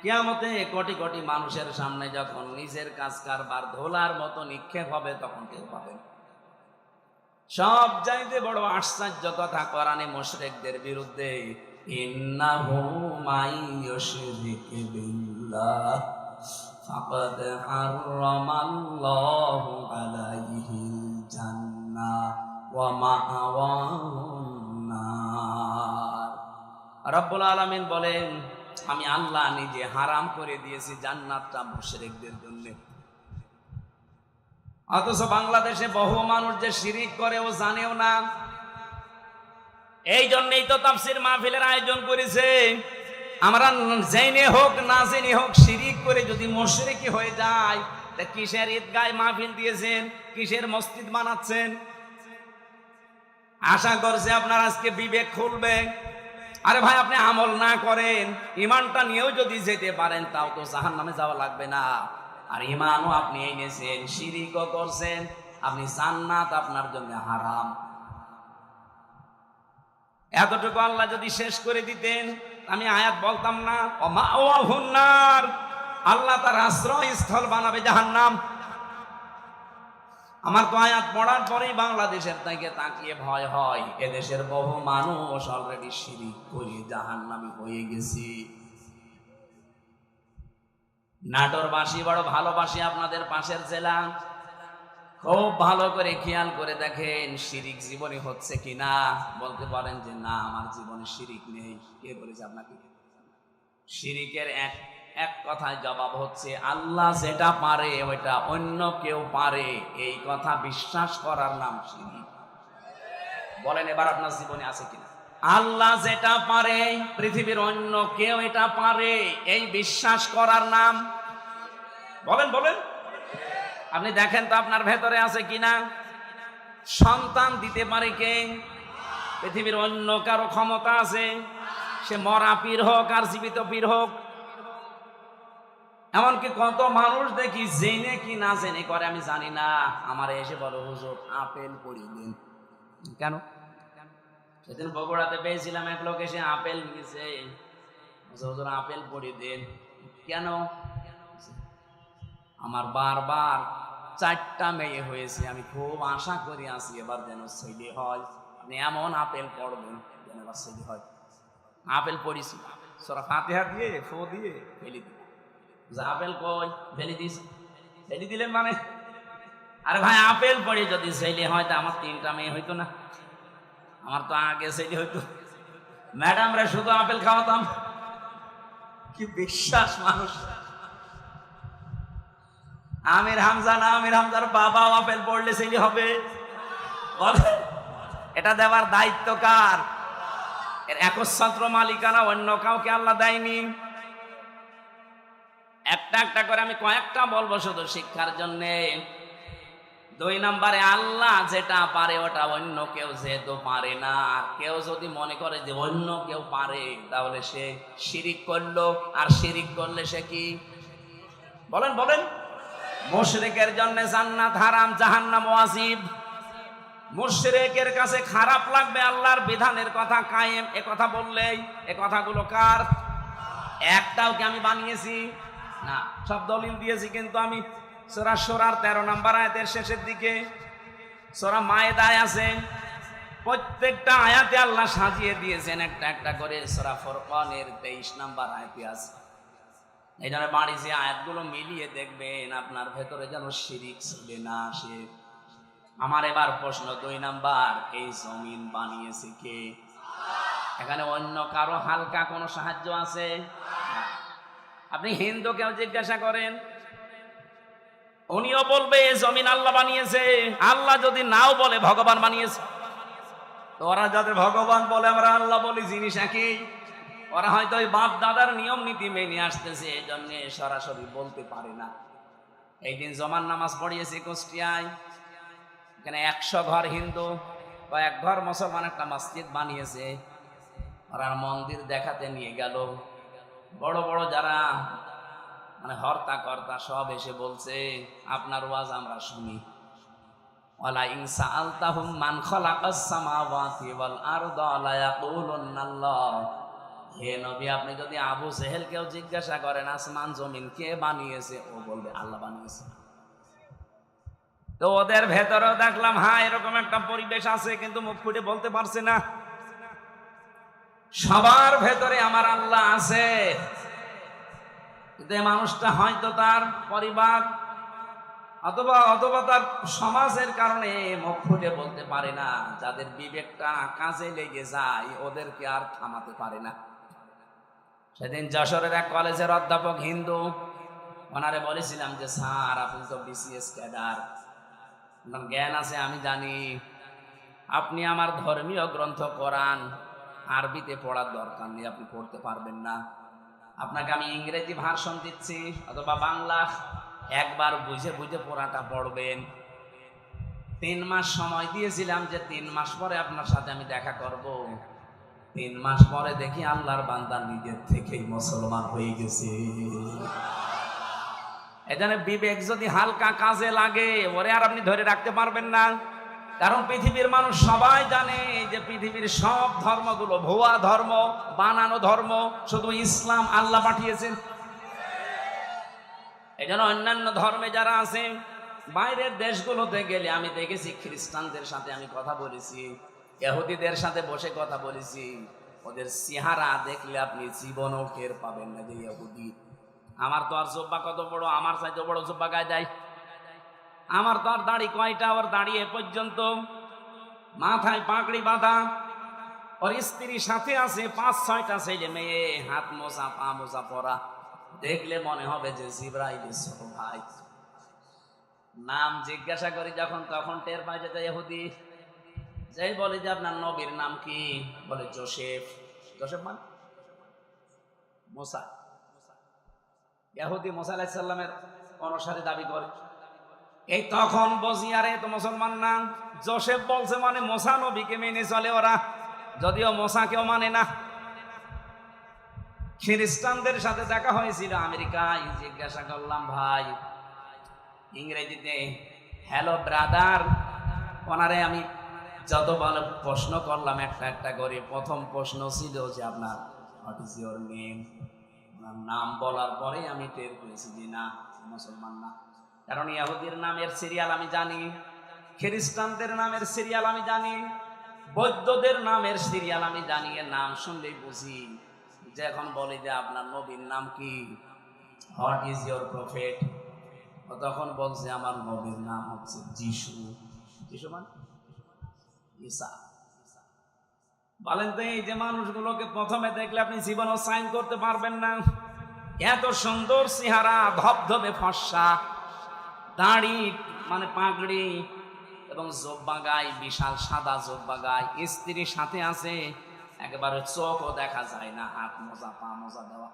কিয়ামতে কোটি কোটি মানুষের সামনে যখন নিজের কাজ কারবার ধোলার মতো নিক্ষেপ হবে তখন কেউ পাবেন। সব চাইতে বড় আশ্চর্য কথা কোরআনে মুশরিকদের বিরুদ্ধে, ইন্নাহু মাইয়ুশরিক বিল্লাহ ফাকাদ হারামাল্লাহু আলাইহিল জান্নাহ ওয়া মাআওয়াহুন নার। রব্বুল আলামিন বলেন, আমি আল্লাহ নিজে হারাম করে দিয়েছি জান্নাতটা মুশরিকদের জন্য। অথচ বাংলাদেশে বহু মানুষ যে শিরিক করে ও জানেও না। এই জন্যই তো তাফসীর মাহফিলের আয়োজন করেছে। আমরা জেনে হোক না জেনে হোক শিরিক করে যদি মুশরিকি হয়ে যায়, তা কিসের ঈদগায় মাহফিল দিয়েছেন, কিসের মসজিদ বানাচ্ছেন? আশা করছে আপনার আজকে বিবেক খুলবে। আরে ভাই, আপনি আমল না করেন, ইমানটা নিয়েও যদি যেতে পারেন তাও তো জাহান্নামে যাওয়া লাগবে না। আর ইমানও আপনি এনেছেন, শিরিকও করছেন, আপনি জান্নাত আপনার জন্য হারাম। এতটুকু আল্লাহ যদি শেষ করে দিতেন আমি আয়াত বলতাম না, ওয়া মাআওয়াহুন নার, আল্লাহ তার আশ্রয়স্থল বানাবে জাহান্নাম। আমার তো আয়াত পড়ার পরেই বাংলাদেশের থেকে তাকিয়ে ভয় হয়, এদেশের বহু মানুষ অলরেডি শিরিক করে জাহান্নামী হয়ে গেছে। নাটোরবাসী বড় ভালোবাসি আপনাদের পাশের জেলা, খুব ভালো করে খেয়াল করে দেখেন শিরিক জীবনে হচ্ছে কিনা। বলতে পারেন যে না, আমার জীবনে শিরিক নেই। কে বলেছে আপনাকে? শিরিকের এক কথায় জবাব হচ্ছে, আল্লাহ যেটা পারে ওইটা অন্য কেউ পারে, এই কথা বিশ্বাস করার নাম শিরিক। বলেন এবার আপনার জীবনে আছে কিনা? আল্লাহ যেটা পারে পৃথিবীর অন্য কেউ এটা পারে, এই বিশ্বাস করার নাম, বলেন বলেন। আপনি দেখেন তো আপনার ভেতরে আছে কিনা। সন্তান দিতে পারে কে? পৃথিবীর অন্য কারো ক্ষমতা আছে? সে মরা পীর হোক আর জীবিত পীর হোক। এমনকি কত মানুষ দেখি জেনে কি না জেনে করে আমি জানি না, আমার এসে বলো হুজুর আপেল পড়িয়ে দিন। কেন? সেদিন বগুড়াতে পেয়েছিলাম এক লোক এসে আপেল নিয়েছে, হুজুর আপেল পড়িয়ে দিন। কেন? আমার বারবার 4টা মেয়ে হয়েছে, আমি খুব আশা করি আছি এবার যেন ছেলে হয়। আপনি এমন আপেল পড়বেন যেন এবার ছেলে হয়। আপেল পড়িছি, সূরা ফাতিহা দিয়ে ফু দিয়ে ফেলে দিই। আপেল কই? ফেলে দিস। ফেলে দিলেন মানে? আরে ভাই, আপেল পড়ে যদি ছেলে হয় তা আমার 3টা মেয়ে হইতো না? আমার তো আগে ছেলে হইতো। ম্যাডামরা শুধু আপেল খাওয়াতাম। কি বিশ্বাস মানুষ! আমির হামজা না, আমির হামজার বাবা আপেল পড়লে ছেলে হবে? এটা দেওয়ার দায়িত্ব কার? এর একচ্ছত্র মালিকানা অন্য কাউকে আল্লাহ দেয়নি। একটা একটা করে আমি কয়েকটা বলবো শুধু শিক্ষার জন্যে। দুই নম্বরে আল্লাহ যেটা পারে ওটা অন্য কেউ যেহেতু পারে না। আর কেউ যদি মনে করে যে অন্য কেউ পারে, তাহলে সে শিরিক করলো। আর শিরিক করলে সে কি? বলেন বলেন। মুশরিকের জন্য জান্নাত হারাম, জাহান্নাম ওয়াজিব। মুশরিকের কাছে খারাপ লাগবে আল্লাহর বিধানের কথা কায়েম এ কথা বললেই। এ কথাগুলো কার? একটাও কি আমি বানিয়েছি? না, সব দলিল দিয়েছি। কিন্তু আমি সূরা শূরার 13 নম্বর আয়াতের শেষের দিকে, সূরা মায়েদায় আছে, প্রত্যেকটা আয়াতে আল্লাহ সাজিয়ে দিয়েছেন একটা একটা করে। সূরা ফুরকানের 23 নম্বর আয়াতে আছে। এই জন্য বাড়ি যে আয়াতগুলো মিলিয়ে দেখবেন আপনার ভেতরে যেন শিরিক চলে না আসে। আমার এবার প্রশ্ন 2 নাম্বার, এই জমিন বানিয়েছে কে? এখানে অন্য কারো হালকা কোনো সাহায্য আছে? আপনি হিন্দুকেও জিজ্ঞাসা করেন, উনিও বলবে এই জমিন আল্লাহ বানিয়েছে। আল্লাহ যদি নাও বলে ভগবান বানিয়েছে। তো ওরা যাদের ভগবান বলে, আমরা আল্লাহ বলি, জিনিস একই। ওরা হয়তো ওই বাপ দাদার নিয়ম নীতি মেনে আসতেছে, এই জন্য সরাসরি বলতে পারে না। এই দিন জমান নামাজ পড়িয়েছি কুষ্টিয়ায়। এখানে 100 ঘর হিন্দু, কয়েক ঘর মুসলমান একটা মসজিদ বানিয়েছে। ওরা মন্দির দেখাতে নিয়ে গেল। বড় বড় যারা মানে হর্তা কর্তা সব এসে বলছে, আপনার ওয়াজ আমরা শুনি। ওয়ালা ইন সাআলতাহুম মান খালাকাস সামাওয়াতি ওয়াল আরদা লা ইয়াকুলুন্না আল্লাহ। হে নবী, আপনি যদি আবু জেহেলকেও জিজ্ঞাসা করেন আসমান জমিন কে বানিয়েছে, ও বলবে আল্লাহ বানিয়েছে। তো ওদের ভেতরেও দেখলাম হ্যাঁ এরকম একটা পরিবেশ আছে, কিন্তু মুখ ফুটে বলতে পারছে না। সবার ভেতরে আমার আল্লাহ আছে, কিন্তু এই মানুষটা হয়তো তার পরিবার অথবা তার সমাজের কারণে মুখ ফুটে বলতে পারে না। যাদের বিবেকটা কাজে লেগে যায় ওদেরকে আর থামাতে পারে না। সেদিন যশোরের এক কলেজের অধ্যাপক হিন্দু, ওনারে বলেছিলাম যে স্যার আপনি তো বিসিএস ক্যাডার, জ্ঞান আছে আমি জানি, আপনি আমার ধর্মীয় গ্রন্থ কোরআন আরবিতে পড়ার দরকার নেই, আপনি পড়তে পারবেন না। আপনাকে আমি ইংরেজি ভার্সন দিচ্ছি অথবা বাংলা, একবার বুঝে বুঝে পড়াটা পড়বেন। 3 মাস সময় দিয়েছিলাম যে 3 মাস পরে আপনার সাথে আমি দেখা করব। 3 মাস পরে দেখি আল্লাহর বান্দা নিজের থেকেই মুসলমান হয়ে গেছে। এখানে বিবেক যদি হালকা কাজে লাগে, ওরে আর আপনি ধরে রাখতে পারবেন না। কারণ পৃথিবীর মানুষ সবাই জানে যে পৃথিবীর সব ধর্মগুলো ভুয়া ধর্ম, বানানো ধর্ম, শুধু ইসলাম আল্লাহ পাঠিয়েছেন। এই জন্য অন্যান্য ধর্মে যারা আছে, বাইরের দেশগুলোতে গেলে আমি দেখেছি খ্রিস্টানদের সাথে আমি কথা বলেছি, ইহুদিদের সাথে বসে কথা বলেছি, ওদের চেহারা দেখলে আপনি জীবনও টের পাবেন না যে ইহুদি। আমার তো আর জুব্বা কত বড়, আমার চাইতে বড় জুব্বা গায়ে দেয়। আমার তো আর দাড়ি কয়টা, ওর দাঁড়িয়ে পর্যন্ত, মাথায় পাগড়ি বাঁধা, ওর স্ত্রী সাথে আছে 5-6টা ছেলে মেয়ে, হাত মোজা পা মোজা পরা। দেখলে মনে হবে যে জিবরাইলের ছোট ভাই। নাম জিজ্ঞাসা করি যখন, তখন টের পাই যে ইহুদি। যেই বলে যে আপনার নবীর নাম কি, বলে জোসেফ। জোসেফ মানে মুসা। ইহুদি মুসা আলাইহিস সালামের অনুসারী দাবি করে। এই তখন বুঝি আরে তো মুসলমান নাম। জোসেফ বলছে মানে মুসা নবীকে মেনে চলে ওরা, যদিও মুসা কেউ মানে না। খ্রিস্টানদের সাথে দেখা হয়েছিল আমেরিকায়, জিজ্ঞাসা করলাম ভাই ইংরেজিতে হ্যালো ব্রাদার, ওনারে আমি যত ভালো প্রশ্ন করলাম একটা একটা করে। প্রথম প্রশ্ন ছিল যে আপনার হোয়াট ইজ ইউর নেম। নাম বলার পরে আমি টের পেয়েছি যে না, মুসলমান না। কারণ ইহুদির নামের সিরিয়াল আমি জানি, খ্রিস্টানদের নামের সিরিয়াল আমি জানি, বৌদ্ধদের নামের সিরিয়াল আমি জানি। এর নাম শুনলেই বুঝি। যে এখন বলি যে আপনার নবীর নাম কি, হোয়াট ইজ ইউর প্রফেট, তখন বলছে আমার নবীর নাম হচ্ছে যিশু। যিশু মানে ঈসা। বলেন তো এই যে মানুষগুলোকে প্রথমে দেখলে আপনি জীবনও সাইন করতে পারবেন না। এত সুন্দর চেহারা, ধবধবে ফর্সা, দাড়ি মানে পাগড়ি এবং জোব্বা গায়ে, বিশাল সাদা জোব্বা গায়ে, স্ত্রীর সাথে আছে, একেবারে চোখও দেখা যায় না, হাত মোজা পা মোজা দেওয়া।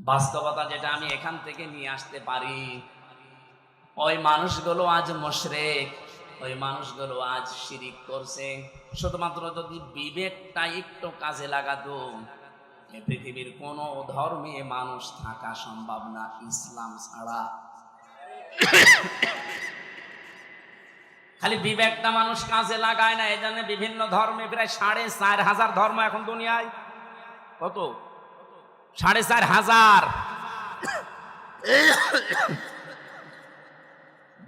বাস্তবতা যেটা আমি এখান থেকে নিয়ে আসতে পারি, ওই মানুষগুলো আজ মুশরিক, ওই মানুষগুলো আজ শিরিক করছে। শুধুমাত্র যদি বিবেকটা একটু কাজে লাগাতো, এই পৃথিবীর কোন ধর্মে মানুষ থাকা সম্ভব না ইসলাম ছাড়া। খালি বিবেকটা মানুষ কাজে লাগায় না, এই জন্য বিভিন্ন ধর্মে প্রায় 4,500 ধর্ম এখন দুনিয়ায়। কত? 4,500।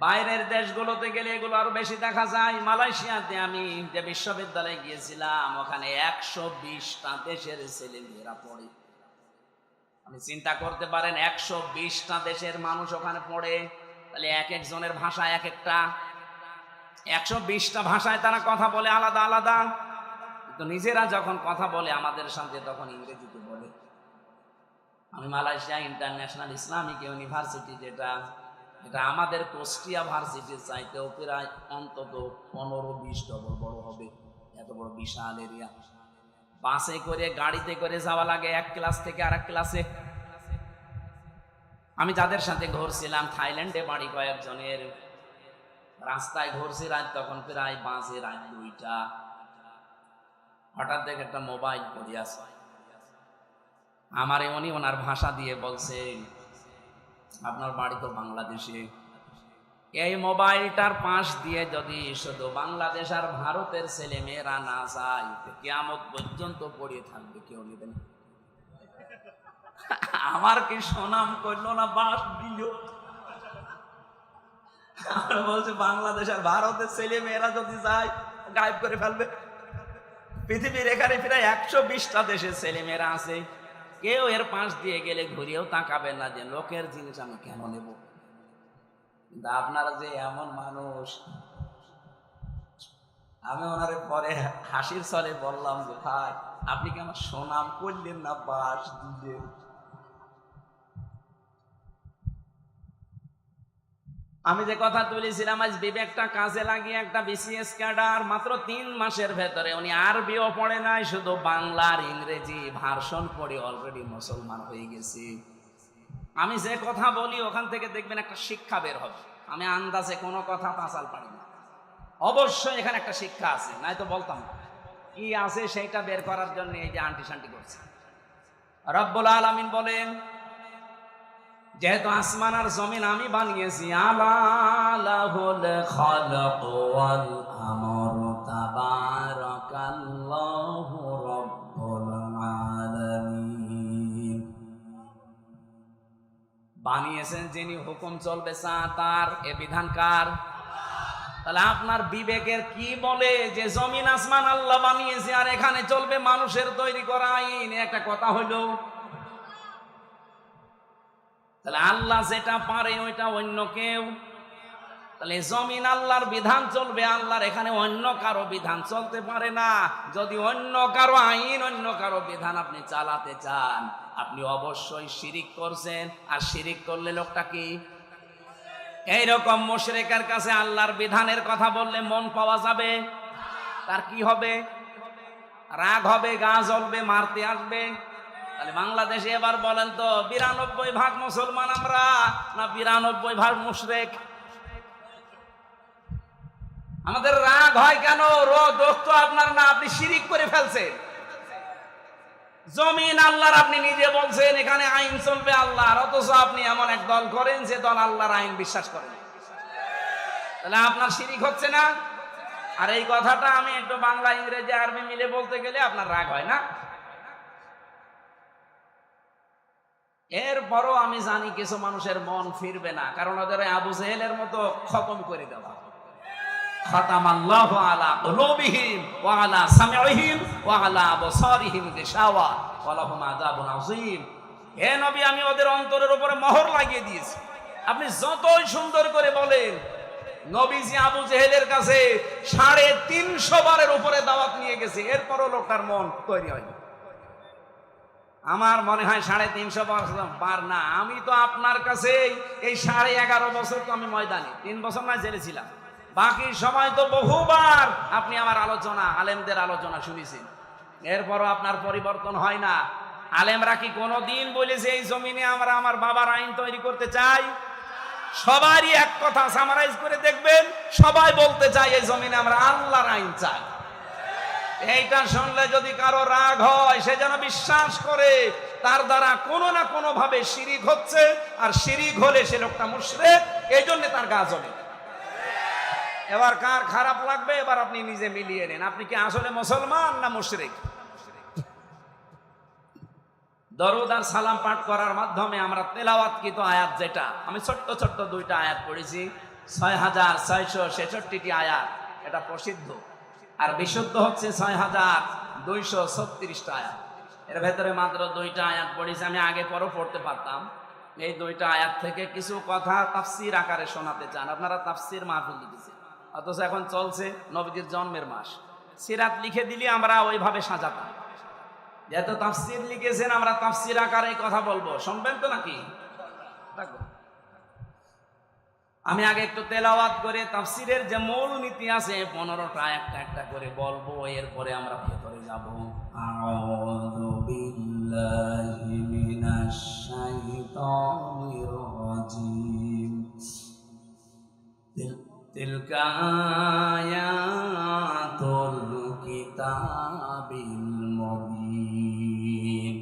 বাইরের দেশগুলোতে গেলে এগুলো আরো বেশি দেখা যায়। মালয়েশিয়াতে আমি যে বিশ্ববিদ্যালয়ে গিয়েছিলাম, ওখানে 120টা দেশের ছেলেমেয়েরা পড়ে। আপনি চিন্তা করতে পারেন, 120টা দেশের মানুষ ওখানে পড়ে, তাহলে এক একজনের ভাষা এক একটা। 120টা ভাষায় তারা কথা বলে আলাদা আলাদা, কিন্তু নিজেরা যখন কথা বলে আমাদের সাথে তখন ইংরেজিতে বলে। আমি মালয়েশিয়া ইন্টারন্যাশনাল ইসলামিক ইউনিভার্সিটি, এটা আমাদের কুষ্টিয়া ভার্সিটির চাইতেও প্রায় অন্তত 15-20 ডবল বড় হবে, এত বড় বিশাল এরিয়া। বাসে করে গাড়িতে করে যাওয়া লাগে এক ক্লাস থেকে আরেক ক্লাসে। আমি যাদের সাথে ঘুরছিলাম থাইল্যান্ডে বাড়ি কয়েকজনের, রাস্তায় ঘুরছি রাত তখন প্রায় বাজে রাত 2টা। হঠাৎ দেখে একটা মোবাইল পড়ে আছে, আমারে উনি ওনার ভাষা দিয়ে বলছে, আপনার বাড়ি তো বাংলাদেশে, এই মোবাইলটার পাশ দিয়ে যদি শুধু বাংলাদেশ আর ভারতের ছেলে মেয়েরা না যায়, কিয়ামত পর্যন্ত পড়িয়ে থাকবে, কেউ নেবে না। আমার কি সুনাম করলো না, বাস দিল। বলছে বাংলাদেশ আর ভারতের ছেলে মেয়েরা যদি যায় গায়েব করে ফেলবে। পৃথিবীর এখানে প্রায় 120টা দেশের ছেলে মেয়েরা আছে, কেউ এর পাশ দিয়ে গেলে ঘুরিয়েও তাকাবেন না যে লোকের জিনিস আমি কেন নেব। কিন্তু আপনারা যে এমন মানুষ, আমি ওনারে পরে হাসির ছলে বললাম যে ভাই আপনি কি আমার সুনাম করলেন না, বাস দিলেন। আমি যে কথা তুলেছিলাম, আজ বিবেকটা কাজে লাগিয়ে একটা বিসিএস ক্যাডার মাত্র 3 মাসের ভেতরে, উনি আরবিও পড়ে নাই, শুধু বাংলা আর ইংরেজি ভার্সন পড়ে অলরেডি মুসলমান হয়ে গেছে। আমি যে কথা বলি ওখান থেকে দেখবেন একটা শিক্ষা বের হবে। আমি আন্দাজে কোনো কথা পাঁচাল পারি না, অবশ্যই এখানে একটা শিক্ষা আছে, নাই তো বলতাম না। কি আছে সেইটা বের করার জন্য এই যে আন্টি শান্টি করছে। রব্বুল আলামিন বলেন, যেহেতু আসমান আর জমিন আমি বানিয়েছি, আলা লাহুল খালাক ওয়াল আমরু তাবারাকাল্লাহু রাব্বুল আলামিন। বানিয়েছেন যিনি, হুকুম চলবে তার, এ বিধান কার? তাহলে আপনার বিবেকের কি বলে যে জমিন আসমান আল্লাহ বানিয়েছে আর এখানে চলবে মানুষের তৈরি করা আইন? একটা কথা হইল। তাহলে আল্লাহ যেটা পারে ওইটা অন্য কেউ, তাহলে জমিন আল্লাহর বিধান চলবে, আল্লাহর এখানে অন্য কারো বিধান চলতে পারে না। যদি অন্য কারো আইন, অন্য কারো বিধান আপনি চালাতে চান, আপনি অবশ্যই শিরিক করছেন। আর শিরিক করলে লোকটা কি? এইরকম মুশরিকের কাছে আল্লাহর বিধানের কথা বললে মন পাওয়া যাবে, তার কি হবে? রাগ হবে, গা জ্বলবে, মারতে আসবে। তাহলে বাংলাদেশে এবার বলেন তো 92% মুসলমান আমরা না 92% মুশরিক? আমাদের রাগ হয় কেন? দোষ তো আপনার না, আপনি শিরিক করে ফেলছেন। জমিন আল্লাহর, আপনি নিজে বলছেন এখানে আইন চলবে আল্লাহর, অথচ আপনি এমন এক দল করেন যে দল আল্লাহর আইন বিশ্বাস করেন। তাহলে আপনার শিরিক হচ্ছে না? আর এই কথাটা আমি একটু বাংলা ইংরেজি আরবি মিলে বলতে গেলে আপনার রাগ হয় না? এরপরও আমি জানি কিছু মানুষের মন ফিরবে না, কারণ ওদের আবু জেহেলের মতো খতম করে দেওয়া। খাতামাল্লাহু আলা কুলুবিহিম ওয়া আলা সামিইহিম ওয়া আলা আবসারিহিম গিশাওয়া ওয়া লাহুম আযাবুন আযীম। হে নবী, আমি ওদের অন্তরের উপরে মোহর লাগিয়ে দিয়েছি। আপনি যতই সুন্দর করে বলেন, নবীজি আবু জেহেলের কাছে 350 বারের উপরে দাওয়াত নিয়ে গেছে, এরপরও লোকটার মন তৈরি হয়নি। আমার মনে হয় 350 বার না, আমি তো আপনার কাছে এই 11.5 বছর তো আমি ময়দানে, 3 বছর না জেলে ছিলাম, বাকি সময় তো বহুবার আপনি আমার আলোচনা, আলেমদের আলোচনা শুনেছেন, এরপরও আপনার পরিবর্তন হয় না। আলেমরা কি কোনোদিন বলেছে এই জমিনে আমরা আমার বাবার আইন তৈরি করতে চাই? সবারই এক কথা সামারাইজ করে দেখবেন, সবাই বলতে চায় এই জমিনে আমরা আল্লাহর আইন চাই। এইটা শুনলে যদি কারো রাগ হয়, সে যেন বিশ্বাস করে তার দ্বারা কোনো না কোনো ভাবে শিরিক হচ্ছে, আর শিরিক হলে সে লোকটা মুশরিক, এই জন্য তার গা জ্বলে। এবার কার খারাপ লাগবে এবার আপনি নিজে মিলিয়ে নেন, আপনি কি আসলে মুসলমান না মুশরিক। দরুদ আর সালাম পাঠ করার মাধ্যমে আমরা তেলাওয়াতকৃত আয়াত, যেটা আমি ছোট্ট ছোট্ট দুইটা আয়াত পড়েছি, 6666টি আয়াত, এটা প্রসিদ্ধ, আর বিশুদ্ধ হচ্ছে 6236টা আয়াত। এর ভেতরে মাত্র দুইটা আয়াত পড়েছি, আমি আগে পরও পড়তে পারতাম। এই দুইটা আয়াত থেকে কিছু কথা তাফসীর আকারে শোনাতে চান। আপনারা তাফসীর মাহফিল লিখেছেন, অথচ এখন চলছে নবীজির জন্মের মাস, সিরাত লিখে দিলে আমরা ওইভাবে সাজাতাম। যেহেতু তাফসীর লিখেছেন, আমরা তাফসীর আকারে কথা বলবো, শুনবেন তো নাকি? আমি আগে একটু তেলাওয়াত করে তাফসীরের যে মূল নীতি আছে 15টা একটা একটা করে বলবো, এরপরে আমরা ভেতরে যাব। আউযু বিল্লাহি মিনাশ শাইতানির রাজিম। তিলকা আয়াতুল কিতাবিল মুবিন।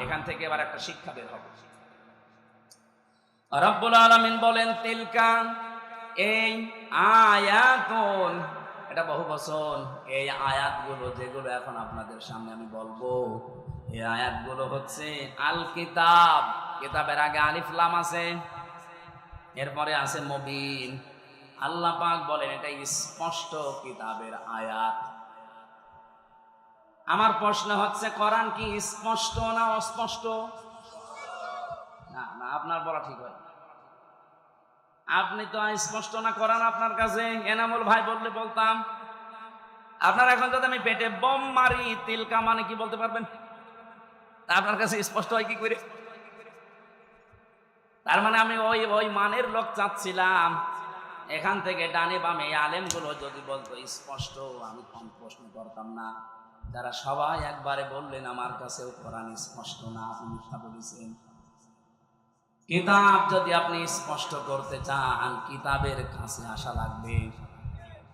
এখান থেকে এবার একটা শিক্ষা বের হবে। রব্বুল আলামিন বলেন তিলকা, এই আয়াতুন, এটা বহু বচন। এই আয়াতগুলো যেগুলো এখন আপনাদের সামনে আমি বলবো, এই আয়াতগুলো হচ্ছে আল কিতাব। কিতাবের আগে আলিফ লাম আছে, এরপরে আছে মুবিন। আল্লাহ পাক বলেন এটা স্পষ্ট কিতাবের আয়াত। আমার প্রশ্ন হচ্ছে, কোরআন কি স্পষ্ট না অস্পষ্ট? না না, আপনার বলা ঠিক হয়। আপনি তো স্পষ্ট না কোরআন আপনার কাছে। এনামুল ভাই বললে বলতাম, আপনার এখন যদি আমি পেটে বোম মারি, তিলকা মানে কি বলতে পারবেন? আপনার কাছে স্পষ্ট হয় কি করে? তার মানে আমি ওই মানের লোক চাচ্ছিলাম। এখান থেকে ডানে বামে আলেমগুলো যদি বলতো স্পষ্ট, আমি কম প্রশ্ন করতাম না। যারা সবাই একবারে বললেন আমার কাছেও কোরআন স্পষ্ট না, আপনি মিথ্যা বলেছেন। কিতাব যদি আপনি স্পষ্ট করতে চান, কিতাবের কাছে আসা লাগবে।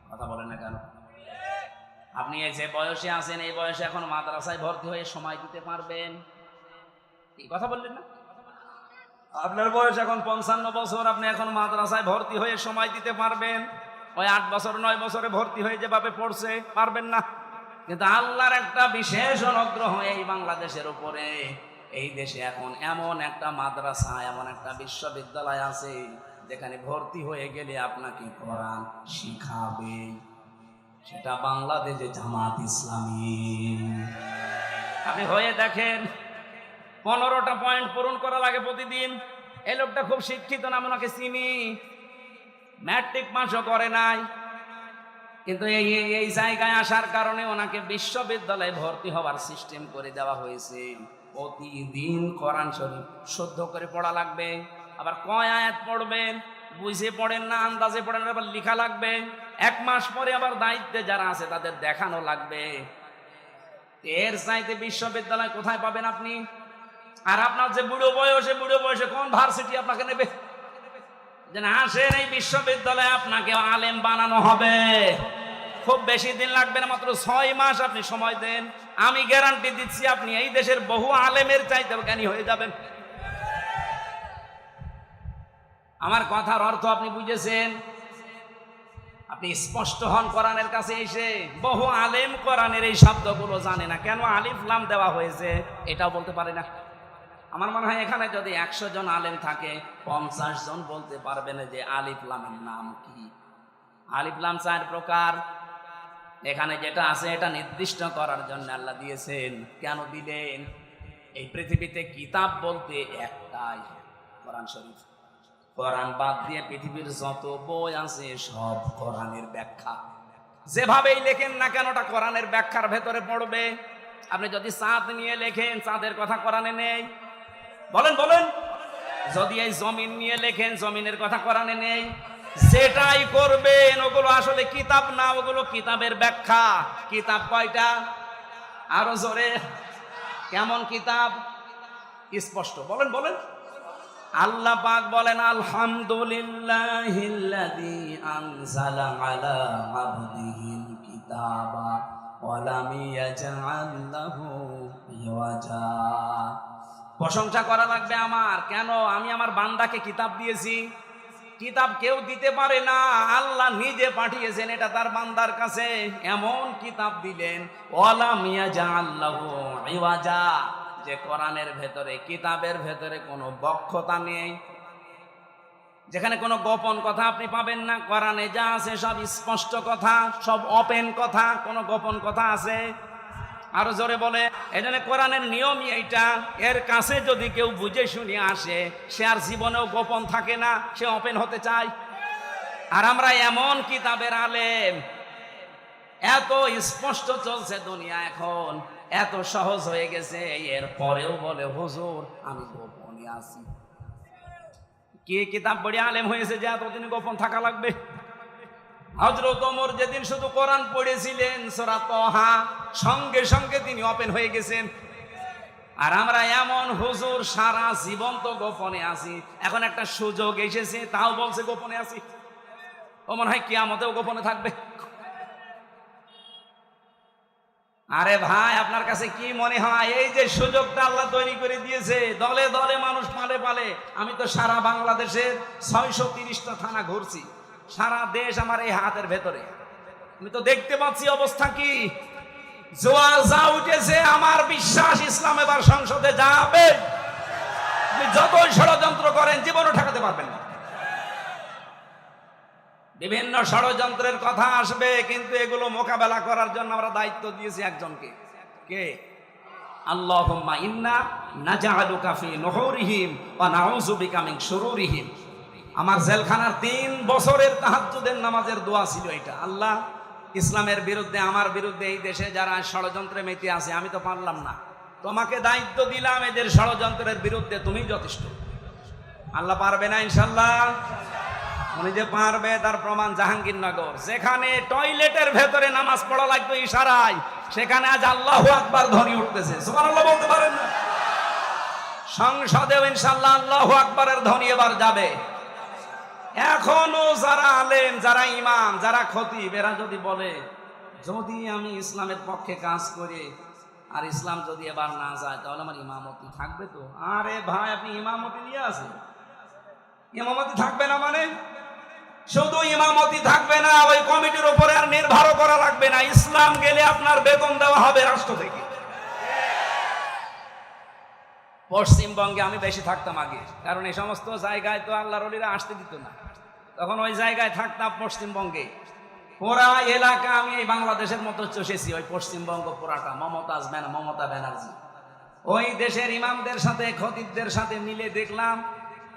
কথা বলেন না কেন? আপনি এই যে বয়সে আছেন, এই বয়সে এখন মাদ্রাসায় ভর্তি হয়ে সময় দিতে পারবেন? এই কথা বললেন না? আপনার বয়স এখন 55 বছর, আপনি এখন মাদ্রাসায় ভর্তি হয়ে সময় দিতে পারবেন? ওই 8 বছর 9 বছরে ভর্তি হয়ে যেভাবে পড়ছে পারবেন না। কিন্তু আল্লাহর একটা বিশেষ অনুগ্রহ এই বাংলাদেশের উপরে। এই দেশে এখন এমন একটা মাদ্রাসা, এমন একটা বিশ্ববিদ্যালয় আছে যেখানে ভর্তি হয়ে গেলে আপনাকে কোরআন শিখাবে। সেটা বাংলাদেশে জামাত ইসলামী। আপনি হয়ে দেখেন, 15টা পয়েন্ট পূরণ করা লাগে প্রতিদিন। এই লোকটা খুব শিক্ষিত না, আমি ওনাকে চিনি, ম্যাট্রিক পাসও করে নাই, কিন্তু এই জায়গায় আসার কারণে ওনাকে বিশ্ববিদ্যালয়ে ভর্তি হওয়ার সিস্টেম করে দেওয়া হয়েছে। প্রতিদিন কোরআন শরীফ শুদ্ধ করে পড়া লাগবে। আবার কয় আয়াত পড়বেন, বুঝে পড়েন না, আন্দাজে পড়েন, আবার লেখা লাগবে। 1 মাস পরে আবার দায়িত্বে যারা আছে তাদের দেখানো লাগবে। এর চাইতে বিশ্ববিদ্যালয় কোথায় পাবেন আপনি? আর আপনার যে বুড়ো বয়সে কোন ভার্সিটি আপনাকে নেবে? যে না, আসেন এই বিশ্ববিদ্যালয়ে আপনাকে আলেম বানানো হবে। খুব বেশি দিন লাগবে না, মাত্র 6 মাস আপনি সময় দেন, আমি গ্যারান্টি দিচ্ছি আপনি এই দেশের বহু আলেমের চাইতে জ্ঞানী হয়ে যাবেন। আমার কথার অর্থ আপনি বুঝেছেন? আপনি স্পষ্ট হন কোরআনের কাছে এসে। বহু আলেম কোরআনের এই শব্দগুলো জানে না, কেন আলিফ লাম দেওয়া হয়েছে এটাও বলতে পারে না। আমার মনে হয় এখানে যদি 100 জন আলেম থাকে, 50 জন বলতে পারবেন যে আলিফ লামের নাম কি। আলিফ লাম 4 প্রকার। এখানে যেটা আছে এটা নির্দিষ্ট করার জন্য আল্লাহ দিয়েছেন। কেন দিলেন? এই পৃথিবীতে কিতাব বলতে একটাই, কোরআন শরীফ। কোরআন বাদ দিয়ে পৃথিবীর যত বই আছে সব কোরআনের ব্যাখ্যা। যেভাবেই লেখেন না কেন ওটা কোরআনের ব্যাখ্যার ভেতরে পড়বে। আপনি যদি চাঁদ নিয়ে লেখেন, চাঁদের কথা কোরআনে নেই। বলেন বলেন। যদি এই জমিন নিয়ে লেখেন, জমিনের কথা কোরআনে নেই। যেটাই করবেন ওগুলো আসলে কিতাব না, ওগুলো কিতাবের ব্যাখ্যা। কিতাব কয়টা? আরো জোরে। কেমন কিতাব? স্পষ্ট বলেন বলেন। আল্লাহ পাক বলেন আলহামদুলিল্লাহিল্লাযী আনজালা আলা আবদিহিল কিতাবা ওয়া লাম ইয়াজআল লাহু ইওয়াজা। প্রশংসা করা লাগবে আমার, কেন? আমি আমার বান্দাকে কিতাব দিয়েছি। কিতাব কেউ দিতে পারে না, আল্লাহ নিজে পাঠিয়েছেন এটা তার বান্দার কাছে। এমন কিতাব দিলেন ওয়া লাম ইয়াজআল লাহু ইওয়াজা, যে কোরআনের ভেতরে, কিতাবের ভেতরে কোনো বক্ষতা নেই, যেখানে কোনো গোপন কথা আপনি পাবেন না। কোরআনে যা আছে সব স্পষ্ট কথা, সব ওপেন কথা, কোনো গোপন কথা আছে? আরো জোরে বলে। এজন্য কোরআনের নিয়মই এইটা, এর কাছে যদি কেউ বুঝে শুনে আসে, সে আর জীবনেও গোপন থাকে না, সে ওপেন হতে চায়। আর আমরা এমন কিতাবের আলেম, এত স্পষ্ট চলছে দুনিয়া এখন, এত সহজ হয়ে গেছে, এর পরেও বলে হুজুর আমি গোপনে আছি। কি কিতাব পড়ে আলেম হয়েছে যে এতদিন গোপন থাকা লাগবে? হযরত ওমর যেদিন শুধু কোরআন পড়েছিলেন সূরা তাহা, সঙ্গে সঙ্গে তিনি ওপেন হয়ে গেছেন। আর আমরা এমন হুজুর সারা জীবন তো গোপনে আছি, এখন একটা সুযোগ এসেছে তাও বলছে গোপনে আছি। ও মনে হয় কিয়ামতেও গোপনে থাকবে। আরে ভাই, আপনার কাছে কি মনে হয় এই যে সুযোগটা আল্লাহ তৈরি করে দিয়েছে, দলে দলে মানুষ পালে পালে। আমি তো সারা বাংলাদেশের 630টা থানা ঘুরছি, সারা দেশ আমার এই হাতের ভেতরে। আমি তো দেখতে পাচ্ছি অবস্থা কি। জোয়ার যা উঠেছে, আমার বিশ্বাস ইসলাম এবার সংসদে যাবে। আপনি যতই ষড়যন্ত্র করেন জীবনও ঠেকাতে পারবেন না। বিভিন্ন ষড়যন্ত্রের কথা আসবে, কিন্তু এগুলো মোকাবেলা করার জন্য আমরা দায়িত্ব দিয়েছি একজনকে। কে? আল্লাহুম্মা ইন্না নাজআলুকা ফি নুহুরিহিম ওয়া নাউযু বিকা মিন শুরুরিহিম। আমার জেলখানার 3 বছরের তাহাজ্জুদের নামাজের দোয়া ছিল এটা। আল্লাহ, ইসলামের বিরুদ্ধে, আমার বিরুদ্ধে এই দেশে যারা ষড়যন্ত্রে মেতে আছে, আমি তো পারলাম না, তোমাকে দায়িত্ব দিলাম, এদের ষড়যন্ত্রের বিরুদ্ধে তুমি যথেষ্ট। আল্লাহ পারবে না ইনশাআল্লাহ? উনি যে পারবে তার প্রমাণ জাহাঙ্গীরনগর, যেখানে টয়লেটের ভেতরে নামাজ পড়া লাগতো ইশারায়, সেখানে আজ আল্লাহু আকবার ধ্বনি উঠতেছে। সুবহানাল্লাহ বলতে পারেন না? সংসদেও ইনশাআল্লাহ আল্লাহু আকবারের ধ্বনি এবার যাবে। এখনো যারা আলেম, যারা ইমাম, যারা খতিব, এরা যদি বলে যদি আমি ইসলামের পক্ষে কাজ করি আর ইসলাম যদি এবার না যায়, তাহলে আমার ইমামতি থাকবে তো? আরে ভাই, আপনি ইমামতি নিয়ে আসেন, ইমামতি থাকবে না মানে? শুধু ইমামতি থাকবে না, ওই কমিটির উপরে আর নির্ভর করা লাগবে না। ইসলাম গেলে আপনার বেতন দেওয়া হবে রাষ্ট্র থেকে। পশ্চিমবঙ্গে আমি বেশি থাকতাম আগে, কারণ এই সমস্ত জায়গায় তো আল্লাহর ওলিরা আসতে দিত না। তখন ওই জায়গায় থাকতাম পশ্চিমবঙ্গে। পুরা এলাকা আমি এই বাংলাদেশের মতো চষেছি, ওই পশ্চিমবঙ্গ পুরাটা। মমতা ব্যানার্জি ওই দেশের ইমামদের সাথে, খতিবদের সাথে মিলে দেখলাম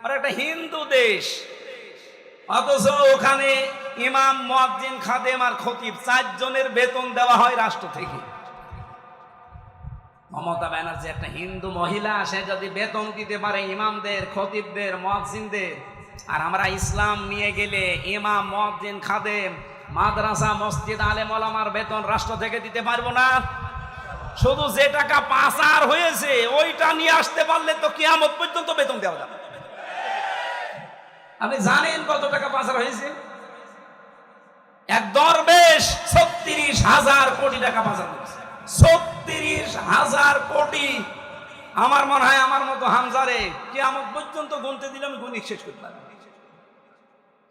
আর একটা হিন্দু দেশ, অথচ ওখানে ইমাম, মুয়াজ্জিন, খাদেম আর খতিব 4 জনের বেতন দেওয়া হয় রাষ্ট্র থেকে। মমতা ব্যানার্জি একটা হিন্দু মহিলা, সে যদি বেতন দিতে পারে ইমামদের, খতিবদের, মুয়াজ্জিনদের, আর আমরা ইসলাম নিয়ে গেলে ইমাম, মুয়াজ্জিন, খাদেম, মাদ্রাসা, মসজিদ, আলেম ওলামার বেতন রাষ্ট্র থেকে দিতে পারবো না? শুধু যে টাকা পাচার হয়েছে ওইটা নিয়ে আসতে পারলে তো কিয়ামত পর্যন্ত বেতন দেওয়া যাবে। আপনি জানেন কত টাকা পাচার হয়েছে? এক দরবেশ 36,000 কোটি টাকা পাচার করেছে। 36,000 কোটি। আমার মনে হয় আমার মতো হামজারে কিয়ামত পর্যন্ত গুনতে দিলে আমি গুনি শেষ করতে পারবো।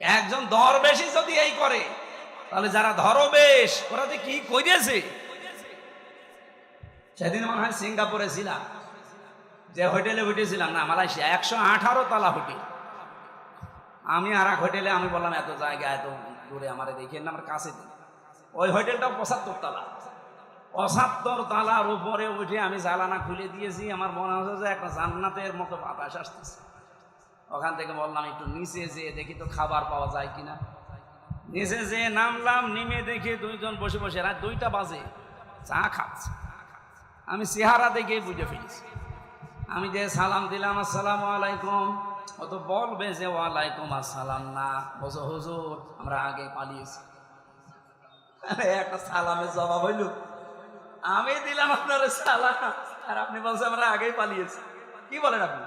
একজন দরবেশই যদি এই করে, তাহলে যারা ধরবেশ ওরা যে কি করেছে। সেদিন মনে হয় সিঙ্গাপুরে ছিলাম, যে হোটেলে উঠেছিলাম, না মালয়েশিয়া, 118 তলা হোটেল। আমি আর এক হোটেলে, আমি বললাম এত জায়গা এত দূরে আমার দেখেন না, আমার কাছে দিন। ওই হোটেলটা 75 তলা। 75 তলার উপরে উঠে আমি জানালা খুলে দিয়েছি, আমার মনে হচ্ছে যে একটা জান্নাতের মতো বাতাস আসতেছে। ওখান থেকে বললাম একটু নিচে যেয়ে দেখি তো খাবার পাওয়া যায় কিনা। নিচে যেয়ে নামলাম, নেমে দেখি 2 জন বসে বসে, রাত 2টা বাজে চা খাচ্ছে। আমি চেহারা দেখে বুঝে ফেলেছি। আমি যে সালাম দিলাম, আসসালামু আলাইকুম, ও তো বলবে যে ওয়ালাইকুম আসসালাম না, বলছো হুজুর আমরা আগে পালিয়েছি। একটা সালামের জবাব হইল, আমি দিলাম আপনার সালাম আর আপনি বলছেন আমরা আগেই পালিয়েছি। কি বলেন আপনি?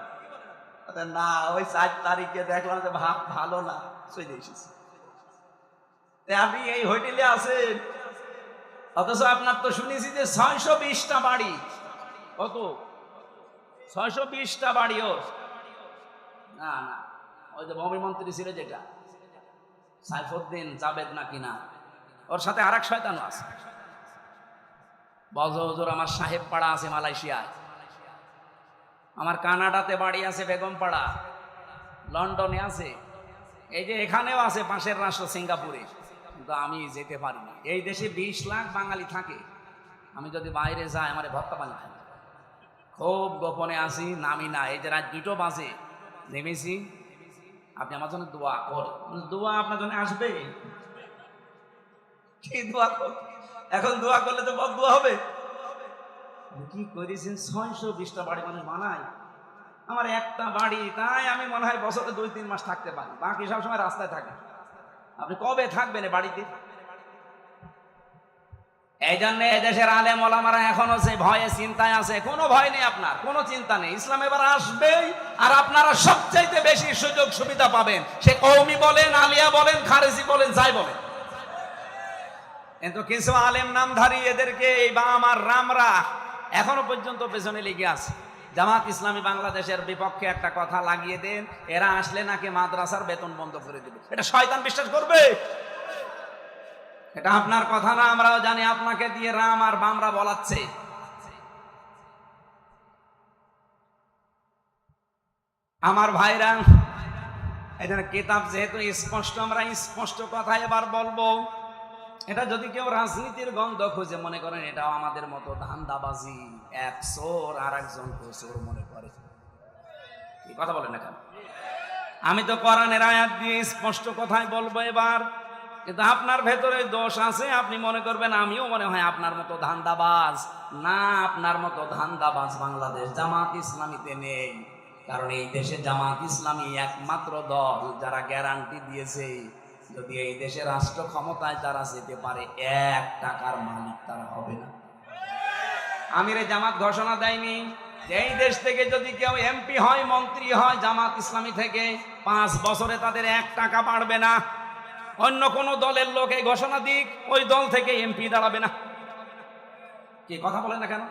না, ওই 4 তারিখে দেখলাম যে ভাব ভালো না, চলে এসেছি। আপনি এই হোটেলে আছেন, অথচ আপনার তো শুনেছি যে 620টা বাড়ি। কত? 620টা বাড়িও না না, ওই যে ভূমি মন্ত্রী ছিল যেটা সাইফুদ্দিন জাবেদ নাকি না, ওর সাথে আরেক শয়তানও আছে। বলজ হুজুর আমার সাহেব পাড়া আছে মালয়েশিয়ায়, আমার কানাডাতে বাড়ি আছে বেগমপাড়া, লন্ডনে আছে, এই যে এখানেও আছে পাশের রাষ্ট্র সিঙ্গাপুরে, কিন্তু আমি যেতে পারি না। এই দেশে 20 লাখ বাঙালি থাকে, আমি যদি বাইরে যাই আমার ভত্তা পানি খাই, খুব গোপনে আসি, নামি না। এই যে রাত 2টো বাজে নেমেছি, আপনি আমার জন্য দোয়া করেন। দোয়া আপনার জন্য আসবে, কি দোয়া কর? এখন দোয়া করলে তো বদদোয়া হবে। কি করেছেন? 620টা বাড়ি মানুষ বানায়, আমার একটা বাড়ি, তাই আমি মনে হয় বছরে 2-3 মাস থাকতে পারি, বাকি সব সময় রাস্তায় থাকে। আপনি কবে থাকবেন এ বাড়িতে? এই জন্য এদেশের আলেম ওলামারা এখনো সে ভয়ে চিন্তায় আছে। কোনো ভয় নেই, আপনার কোনো চিন্তা নেই। ইসলাম এবার আসবেই, আর আপনারা সবচাইতে বেশি সুযোগ সুবিধা পাবেন, সে কওমি বলেন, আলিয়া বলেন, খারেজি বলেন, যাই বলেন। কিন্তু কিছু আলেম নামধারী এদেরকে এই বাম আর রামরা এখনো পর্যন্ত পেছনে লেগে আছে। জামাত ইসলামী বাংলাদেশের বিপক্ষে একটা কথা লাগিয়ে দেন, এরা আসলে নাকি মাদ্রাসার বেতন বন্ধ করে দেবে। এটা শয়তান বিশ্বাস করবে? এটা আপনার কথা না, আমরাও জানি। আপনাকে দিয়ে রাম আর বামরা বলাচ্ছে। আমার ভাইরা, এই জন্য কিতাব যেহেতু স্পষ্ট, আমরা স্পষ্ট কথা এবার বলবো। এটা যদি কেউ রাজনীতির গন্ধ খুঁজে মনে করেন এটাও আমাদের মতো ধান্দাবাজি, এক চোর আর একজনকে চোর মনে করে, এই কথা বলেন না কেন? আমি তো কোরআনের আয়াত দিয়ে স্পষ্ট কথাই বলবো এবার, কিন্তু আপনার ভেতরে দোষ আছে, আপনি মনে করবেন আমিও মনে হয় আপনার মতো ধান্দাবাজ। না, আপনার মতো ধান্দাবাজ বাংলাদেশ জামাত ইসলামীতে নেই। কারণ এই দেশে জামাত ইসলামী একমাত্র দল যারা গ্যারান্টি দিয়েছে যদি এই দেশে রাষ্ট্র ক্ষমতায় তারা যেতে পারে, 1 টাকার মালিক তারা হবে না। আমিরে জামাত ঘোষণা দেয়নি যে এই দেশ থেকে যদি কেউ এমপি হয়, মন্ত্রী হয় জামাত ইসলামী থেকে, 5 বছরে তাদের 1 টাকা বাড়বে না। অন্য কোন দলের লোক এই ঘোষণা দিক, ওই দল থেকে এমপি দাঁড়াবে না। কি কথা বলেন না কেন?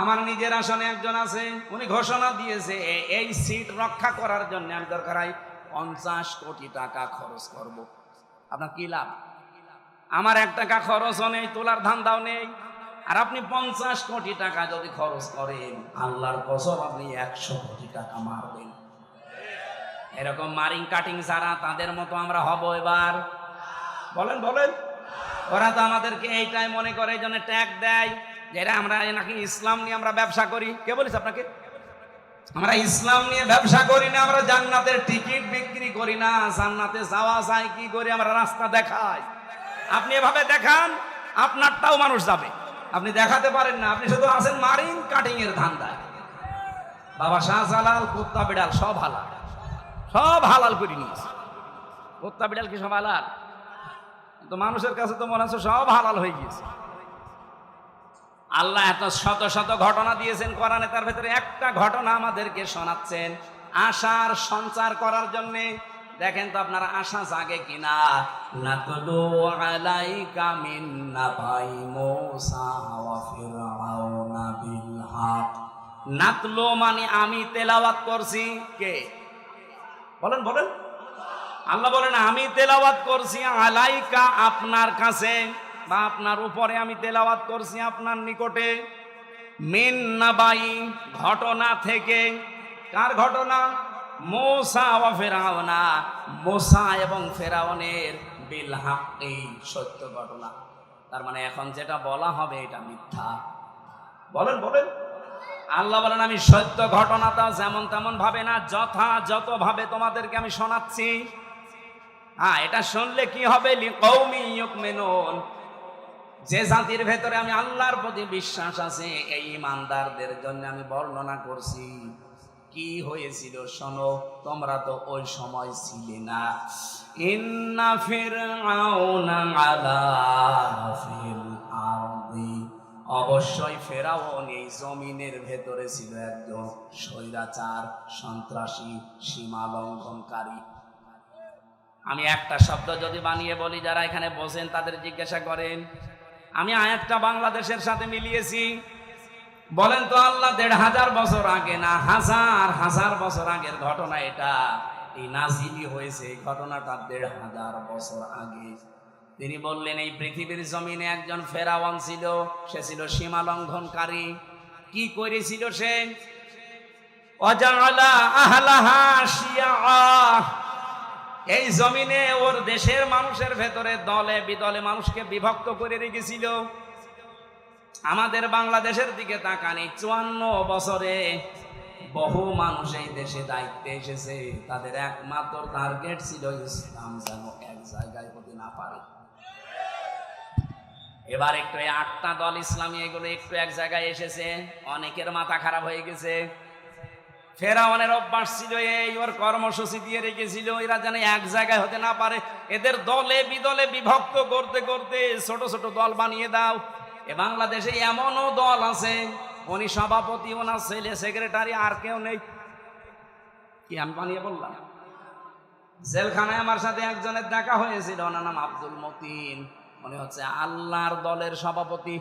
আমার নিজের আসনে একজন আছে, উনি ঘোষণা দিয়েছে এই সিট রক্ষা করার জন্য আমি দরকার হয় 50 কোটি টাকা খরচ করব। আপনার কি লাভ? আমার 1 টাকা খরচও নেই, তোলার ধান্দাও নেই। আর আপনি 50 কোটি টাকা যদি খরচ করেন, আল্লাহর কসম আপনি 100 কোটি টাকা মারবেন। এরকম মারিং কাটিং যারা, তাদের মতো আমরা হব এবার? বলেন বলেন। ওরা তো আমাদেরকে এইটাই মনে করে, এই জন্য ট্যাগ দেয় যেটা আমরা নাকি ইসলাম নিয়ে আমরা ব্যবসা করি। কে বলেছে আপনাকে? আমরা ইসলাম নিয়ে ব্যবসা করি না, আমরা জান্নাতের টিকিট বিক্রি করি না। জান্নাতে যাওয়া যায় কি করে? আমরা রাস্তা দেখাই। আপনি এভাবে দেখান, আপনারটাও মানুষ যাবে। আপনি দেখাতে পারেন না, আপনি শুধু আছেন মারিং কাটিং এর ধান্দায়। বাবা শাহজালাল কুত্তা বিড়াল সব হালাল, সব হালাল করে নিয়েছে। কুত্তা বিড়াল কি সব হালাল? তো মানুষের কাছে তো মনে হচ্ছে সব হালাল হয়ে গিয়েছে। আল্লাহ এত শত শত ঘটনা দিয়েছেন কোরআনে, তার ভেতরে একটা ঘটনা আমাদেরকে শোনাচ্ছেন আশার সঞ্চার করার জন্য। দেখেন তো আপনার আশা জাগে কিনা। নাতলু আলাইকা মিন নাবাই মূসা ওয়া ফিরআউনা বিল হক। নাতলু মানে আমি তেলাওয়াত করছি। কে বলেন বলেন? আল্লাহ বলেন আমি তেলাওয়াত করছি আলাইকা, আপনার কাছে বা আপনার উপরে আমি তেলাওয়াত করছি আপনার নিকটে, মিন নাবাই ঘটনা থেকে। কার ঘটনা? মূসা ওয়া ফিরআউনা, মূসা এবং ফেরাউনের, বিল হাক্কি সত্য ঘটনা। তার মানে এখন যেটা বলা হবে এটা মিথ্যা। বলেন বলেন। আল্লাহ বলেন আমি সত্য ঘটনাটা যেমন তেমন ভাবে না, যথাযথভাবে তোমাদেরকে আমি শোনাচ্ছি। হ্যাঁ, এটা শুনলে কি হবে? লিকৌমি ইউমিনুন, যে জাতির ভেতরে আমি আল্লাহর প্রতি বিশ্বাস আছে এই ইমানদারদের জন্য আমি বর্ণনা করছি। কি হয়েছিল শোনো, তোমরা তো ওই সময় ছিলে না। ইন্না ফিরআউনা আলা ফিল আরদি অবশ্যই ফেরাউন এই জমিনের ভেতরে ছিল একজন স্বৈরাচার, সন্ত্রাসী, সীমা লঙ্ঘনকারী। আমি একটা শব্দ যদি বানিয়ে বলি, যারা এখানে বসেন তাদের জিজ্ঞাসা করেন, আমি আয়াতটা বাংলাদেশের সাথে মিলিয়েছি, বলেন তো আল্লাহ ১৫০০ বছর আগে না হাজার হাজার বছর আগের ঘটনা এটা, এই নাজিলি হয়েছে এই ঘটনাটা ১৫০০ বছর আগে। তিনি বললেন এই পৃথিবীর জমিনে একজন ফেরাউন ছিল, সে ছিল সীমা লঙ্ঘনকারী। কি করেছিল সে? ওয়াজআলা আহলাহা শিয়া, এই জমিনে ওর দেশের মানুষের ভেতরে দলে বিদলে মানুষকে বিভক্ত করে রেখেছিল। আমাদের বাংলাদেশের দিকে তাকানি, ৫৪ বছরে বহু মানুষ এই দেশে দায়িত্বে এসেছে, তাদের একমাত্র টার্গেট ছিল ইসলাম যেন এক জায়গায় হতে না পারে। এবার একটু ৮টা দল ইসলামী এগুলো একটু এক জায়গায় এসেছে, অনেকের মাথা খারাপ হয়ে গেছে। ফেরাউনের অভ্যাস ছিল এই, ওর কর্মসূচি দিয়ে রেখেছিল এরা যেন এক জায়গায় হতে না পারে, এদের দলে বিদলে বিভক্ত করতে করতে ছোট ছোট দল বানিয়ে দাও। এ বাংলাদেশে এমনও দল আছে, উনি সভাপতি, ওনার ছেলে সেক্রেটারি, আর কেউ নেই। কি আমি বানিয়ে বললাম? জেলখানায় আমার সাথে একজনের দেখা হয়েছিল, ওনার নাম আব্দুল মতিন, উনি হচ্ছে আল্লাহর দলের সভাপতি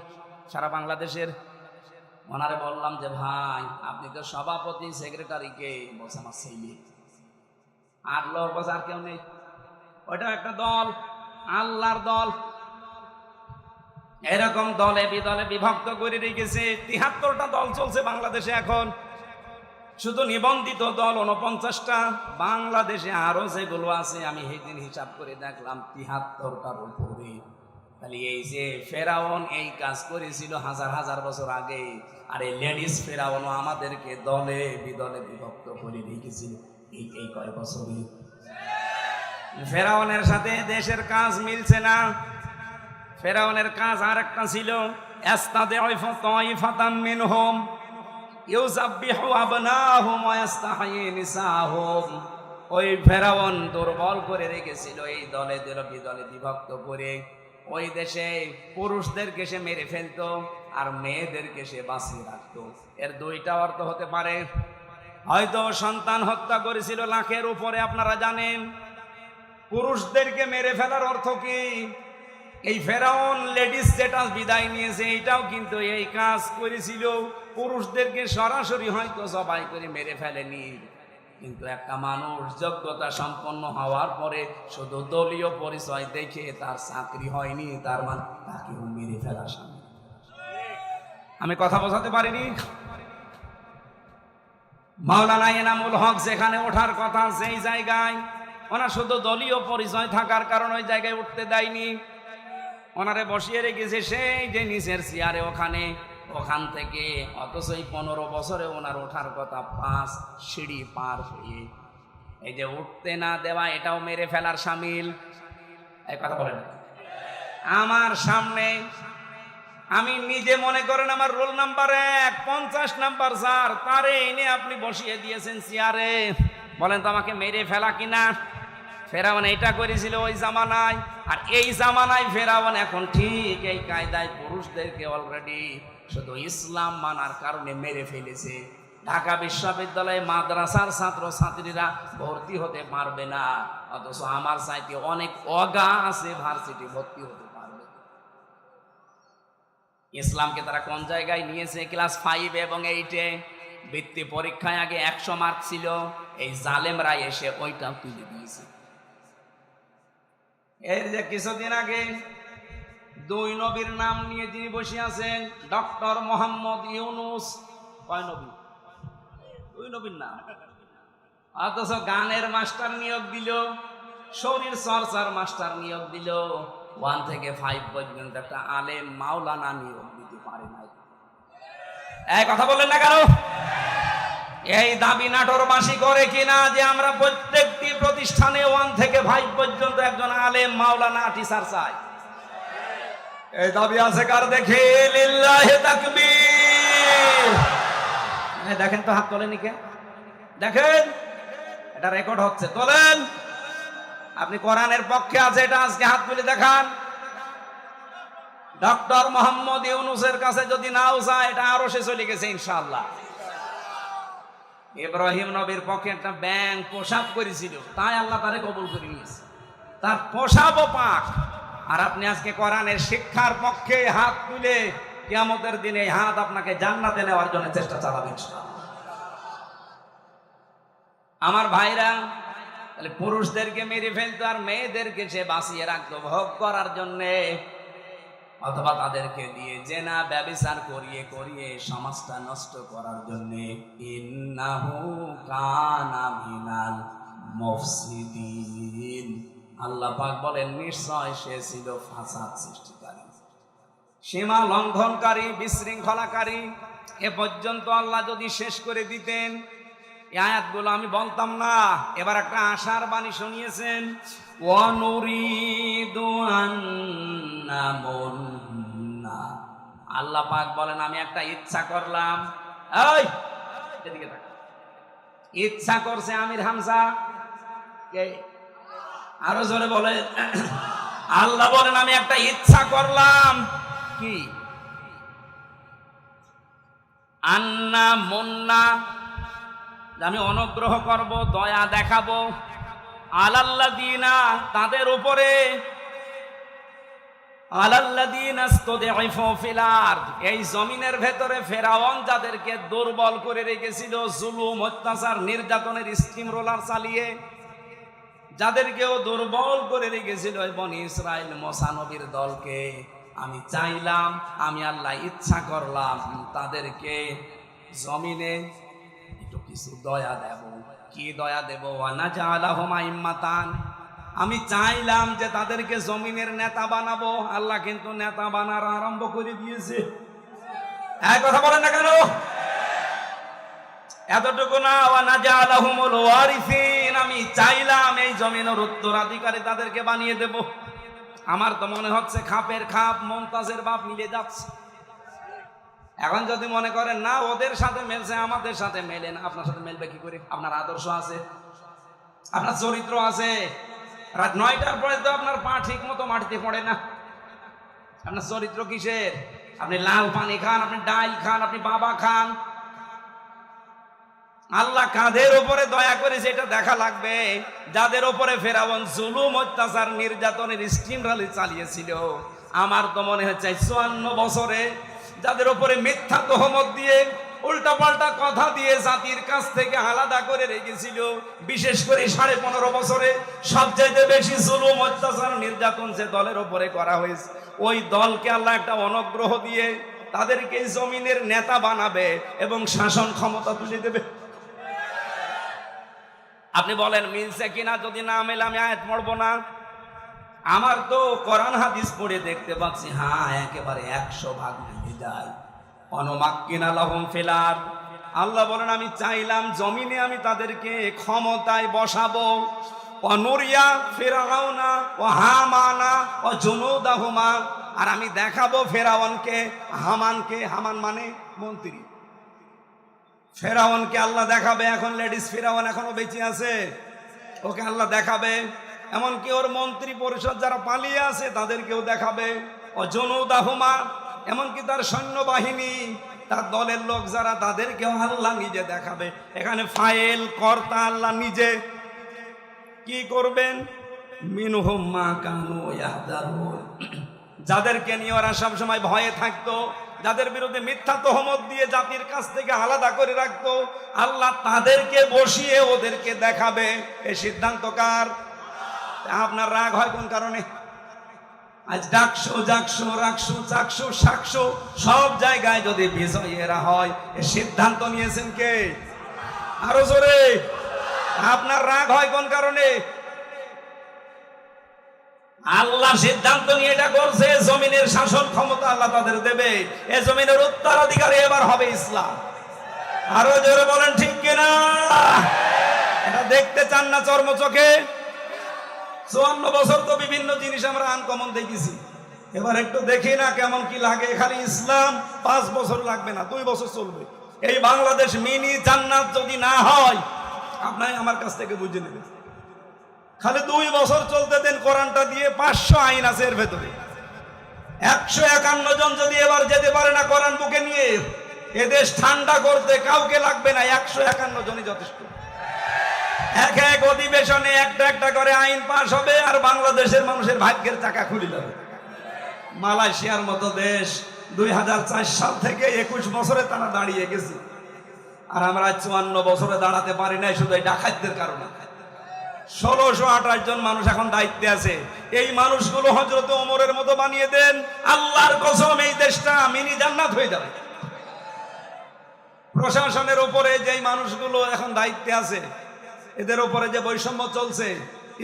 সারা বাংলাদেশের। ওনারে বললাম যে ভাই আপনি তো সভাপতি, সেক্রেটারি কে? বলছে আমার ছেলে। আর লোক বলছে আর কেউ নেই। ওইটা একটা দল, আল্লাহর দল। এরকম দলে বিদলে বিভক্ত করে রেখেছে। ৭৩টা দল চলছে বাংলাদেশে এখন, শুধু নিবন্ধিত দল ৪৯টা। বাংলাদেশে আরো যেগুলো আছে আমি সেদিন হিসাব করে দেখলাম ৭৩টার উপরে। তাহলে এই যে ফেরাউন এই কাজ করেছিল হাজার হাজার বছর আগে, আর এই লেডিস ফেরাউনও আমাদেরকে দলে বিদলে বিভক্ত করে রেখেছিল এই কয় বছরে। ফেরাউনের সাথে দেশের কাজ মিলছে না। ফেরাউনের কাজ আর একটা ছিল, ইস্তাদিফু তাইফাতাম মিনহুম ইউযাব্বিহু আবনাহুম ওয়া ইস্তাহয়ী নিসাহুম। ওই ফেরাউন দুর্বল করে রেখেছিল এই দলে বিদলে বিভক্ত করে। ওই দেশে পুরুষদেরকে সে মেরে ফেলতো আর মেয়েদেরকে সে বাঁচিয়ে রাখতো। এর দুইটা অর্থ হতে পারে, হয়তো সন্তান হত্যা করেছিল লাখের উপরে, আপনারা জানেন। পুরুষদেরকে মেরে ফেলার অর্থ কি? এই ফেরাউন লেডিস যেটা বিদায় নিয়েছে এইটাও কিন্তু এই কাজ করেছিল। পুরুষদেরকে সরাসরি হয়তো জবাই করে মেরে ফেলেনি, কিন্তু একটা মানুষ যোগ্যতা সম্পন্ন হওয়ার পরে শুধু দলীয় পরিচয় দেখে তার চাকরি হয়নি, তার মানে তাকেও মেরে ফেলা সামনে। আমি কথা বোঝাতে পারিনি? মাওলানা এনামুল হক যেখানে ওঠার কথা সেই জায়গায় ওনার শুধু দলীয় পরিচয় থাকার কারণে ওই জায়গায় উঠতে দেয়নি, ওনারে বসিয়ে রেখেছে সেই যে নিচের চেয়ারে ওখানে। ওখান থেকে অথচ এই 15 বছরে ওনার ওঠার কথা 5 সিঁড়ি পার হয়ে। এই যে উঠতে না দেওয়া এটাও মেরে ফেলার শামিল। এই কথা বলেন। আমার সামনে আমি নিজে মনে করেন আমার রোল নাম্বার 1, 50 নাম্বার স্যার, তারে এনে আপনি বসিয়ে দিয়েছেন চেয়ারে, বলেন তো আমাকে মেরে ফেলা কিনা? ফেরাউন এটা করেছিল ওই জামানায়, আর এই জামানায় ফেরাউন এখন ঠিক এই কায়দায় পুরুষদেরকে অলরেডি শুধু ইসলাম মানার কারণে মেরে ফেলেছে। ঢাকা বিশ্ববিদ্যালয়ে মাদ্রাসার ছাত্র ছাত্রীরা ভর্তি হতে পারবে না, অথচ আমার চাইতে অনেক অগা আছে ভার্সিটি ভর্তি হতে পারবে। ইসলামকে তারা কোন জায়গায় নিয়েছে? ক্লাস 5 এবং 8-এ বৃত্তি পরীক্ষায় আগে 100 মার্ক ছিল, এই জালেমরা এসে ওইটাও তুলে দিয়েছে। এর যে কিছুদিন আগে 2 নবীর নাম নিয়ে যিনি বসে আছেন, ডক্টর মোহাম্মদ ইউনুস, কয় নবী? 2 নবীর নাম। অথচ গানের মাস্টার নিয়োগ দিল, শরীর চর্চার মাস্টার নিয়োগ দিল, 1 থেকে 5 পর্যন্ত একটা আলেম মাওলানা নিয়োগ দিতে পারে নাই। এই কথা বললেন না কারো? এই দাবি নাটোরবাসী করে কিনা যে আমরা প্রত্যেকটি প্রতিষ্ঠানে 1 থেকে 5 পর্যন্ত একজন আলেম মাওলানা টিচার চাই? এই দাবি আছে কার? দেখে লিল্লাহি তাকবীর। দেখেন তো, হাত তোলেন কে? দেখেন, এটা রেকর্ড হচ্ছে, তোলেন। আপনি কোরআনের পক্ষে আছে এটা আজকে হাত তুলে দেখান। ডক্টর মোহাম্মদ ইউনূসের কাছে যদি নাও যায়, এটা আরো সে চলে গেছে ইনশাআল্লাহ। ইব্রাহিম নবীর পক্ষে একটা ব্যাঙ পোশাক করেছিল, তাই আল্লাহ তারে কবুল করে নিয়েছে, তার পোশাকও পাক। আর আপনি আজকে কোরআনের শিক্ষার পক্ষে হাত তুলে কিয়ামতের দিনে হাত আপনাকে জান্নাতে নেওয়ার জন্য চেষ্টা চালাবেন। আমার ভাইরা, তাহলে পুরুষদেরকে মেরে ফেলতো আর মেয়েদেরকে সে বাঁচিয়ে রাখতো ভোগ করার জন্যে, অথবা তাদেরকে দিয়ে জেনা ব্যভিচার করিয়ে করিয়ে সমাজটা নষ্ট করার জন্যে। ইন্নাহু কানা মিনাল মুফসিদিন, আল্লাহ পাক বলেন নিশ্চয় সে ছিল ফাসাদ সৃষ্টিকারী, সীমা লঙ্ঘনকারী, বিশৃঙ্খলাকারী। এ পর্যন্ত আল্লাহ যদি শেষ করে দিতেন, এই আয়াতগুলো আমি বলতাম না। এবার একটা আশার বাণী শুনিয়েছেন, ওয়ানুরিদু আন্নামুন্না, আল্লাহ পাক বলেন আমি একটা ইচ্ছা করলাম। এই এদিকে তাকা, ইচ্ছা করছে আমির হামজা কে? আরো জোরে বলেন। আল্লাহ বলেন আমি একটা ইচ্ছা করলাম, কি? আন্না মুন্না, আমি অনুগ্রহ করব, দয়া দেখাবো, আলাল্লাযিনা, তাদের উপরে, আলাল্লাযিনা ইসতুদঈফু ফিল আরদ, এই জমিনের ভেতরে ফেরাউন যাদেরকে দুর্বল করে রেখেছিল, জুলুম, অত্যাচার, নির্যাতনের স্টিম রোলার চালিয়ে যাদেরকেও দুর্বল করে রেখেছিল বনি ইসরাইল মুসা নবীর দলকে, আমি চাইলাম, আমি আল্লাহ ইচ্ছা করলাম তাদেরকে জমিনে একটু কিছু দয়া দেব। কি দয়া দেব? ওয়ানাজআলাহুম আইম্মাতান, আমি চাইলাম যে তাদেরকে জমিনের নেতা বানাবো। আল্লাহ কিন্তু নেতা বানার আরম্ভ করে দিয়েছে। এক কথা বলেন না কেন? এতটুকু না, ওয়ানাজআলাহুমুল ওয়ারিসিন, আমি চাইলাম এই জমিনের উত্তরাধিকারী তাদেরকে বানিয়ে দেব। আমার তো মনে হচ্ছে খাপের খাপ মুমতাজের বাপ মিলে যাচ্ছে। এখন যদি মনে করেন না ওদের সাথে মেলছে, আমাদের সাথে মেলে না, আপনার সাথে মেলবে কি করে? আপনার আদর্শ আছে, আপনার চরিত্র আছে। রাত 9টার পরে তো আপনার পা ঠিক মতো মাটিতে পড়ে না। আপনার চরিত্র কিসের? আপনি লাল পানি খান, আপনি ডাল খান, আপনি বাবা খান। আল্লাহ কাঁধের উপরে দয়া করেছে এটা দেখা লাগবে। যাদের উপরে ফেরাউন জুলুম, অত্যাচার, নির্যাতনের স্টিম রালি চালিয়েছিল, আমার তো মনে হচ্ছে 54 বছরে যাদের উপরে মিথ্যা তহমত দিয়ে, উল্টাপাল্টা কথা দিয়ে জাতির কাছ থেকে আলাদা করে রেখেছিল, বিশেষ করে 15.5 বছরে সবচাইতে বেশি জুলুম, অত্যাচার, নির্যাতন যে দলের উপরে করা হয়েছে, ওই দলকে আল্লাহ একটা অনুগ্রহ দিয়ে তাদেরকে জমিনের নেতা বানাবে এবং শাসন ক্ষমতা তুলে দেবে। আপনি বলেন মিলছে কিনা? যদি না মেলে আমি আয়াত পড়বো না। আমার তো কোরআন হাদিস পড়ে দেখতে পাচ্ছি, হ্যাঁ একেবারে 100% মিলে যায়। অনুমাক্কিনা লাহুম ফিল আরদ, আল্লাহ বলেন আমি চাইলাম জমিনে আমি তাদেরকে ক্ষমতায় বসাবো। অনুরিয়া ফিরাউনা ও হামানা ও জুনুদাহুমা, আর আমি দেখাবো ফেরাউনকে, হামানকে, হামান মানে মন্ত্রী, ফেরাউনকে আল্লাহ দেখাবে। এখন লেডিস ফেরাউন এখনো বেঁচে আছে, ওকে আল্লাহ দেখাবে। এমনকি ওর মন্ত্রী পরিষদ যারা পালিয়ে আছে তাদেরকেও দেখাবে। ও জুনুদাহুমা, এমনকি তার সৈন্যবাহিনী, তার দলের লোক যারা, তাদেরকেও আল্লাহ নিজে দেখাবে। এখানে ফাইল কর্তা আল্লাহ নিজে। কি করবেন? মিনহুম মা কানু ইয়াহদারুন, যাদেরকে নিয়ে ওরা সবসময় ভয়ে থাকতো, যাদের বিরুদ্ধে মিথ্যা তহমত দিয়ে জাতির কাছ থেকে আলাদা করে রাখতো, আল্লাহ তাদেরকে বসিয়ে ওদেরকে দেখাবে। এই সিদ্ধান্ত কার? আপনার রাগ হয় কোন কারণে? আজ ডাকশো, জাকশো, রাকশো, চাকশো, শাকশো, সব জায়গায় যদি বিজয়ীরা হয়, এই সিদ্ধান্ত নিয়েছেন কে? আরো জোরে। আপনার রাগ হয় কোন কারণে? আল্লাহ সিদ্ধান্ত নিয়ে এটা করছে, জমিনের শাসন ক্ষমতা আল্লাহ তাদের দেবে। এই জমিনের উত্তরাধিকারী এবার হবে ইসলাম। আরো জোরে বলেন ঠিক কিনা? এটা দেখতে চান না চর্ম চোখে? 54 বছর তো বিভিন্ন জিনিস আমরা আনকমন দেখেছি, এবার একটু দেখি না কেমন কি লাগে। খালি ইসলাম 5 বছর লাগবে না, 2 বছর চলবে। এই বাংলাদেশ মিনি জান্নাত যদি না হয়, আপনাই আমার কাছ থেকে বুঝে নেবেন। খালি 2 বছর চলতে দেন, কোরআনটা দিয়ে 500 আইন আছে এর ভেতরে। 151 জন যদি এবার যেতে পারে না কোরআন বুকে নিয়ে, এদেশ ঠান্ডা করতে কাউকে লাগবে না, 151 জনই যথেষ্ট। এক এক অধিবেশনে একটা একটা করে আইন পাশ হবে, আর বাংলাদেশের মানুষের ভাগ্যের চাকা খুলে যাবে। মালয়েশিয়ার মতো দেশ 2004 সাল থেকে 21 বছরে তারা দাঁড়িয়ে গেছে, আর আমরা 54 বছরে দাঁড়াতে পারি নাই, শুধু এই ডাকাতদের কারণে। 1628 জন মানুষ এখন দায়িত্বে আছে। এই মানুষগুলো হযরত ওমরের মতো বানিয়ে দেন, আল্লাহর কসম এই দেশটা মিনি জান্নাত হয়ে যাবে। প্রশাসনের উপরে যেই মানুষগুলো এখন দায়িত্বে আছে, এদের উপরে যে বৈষম্য চলছে,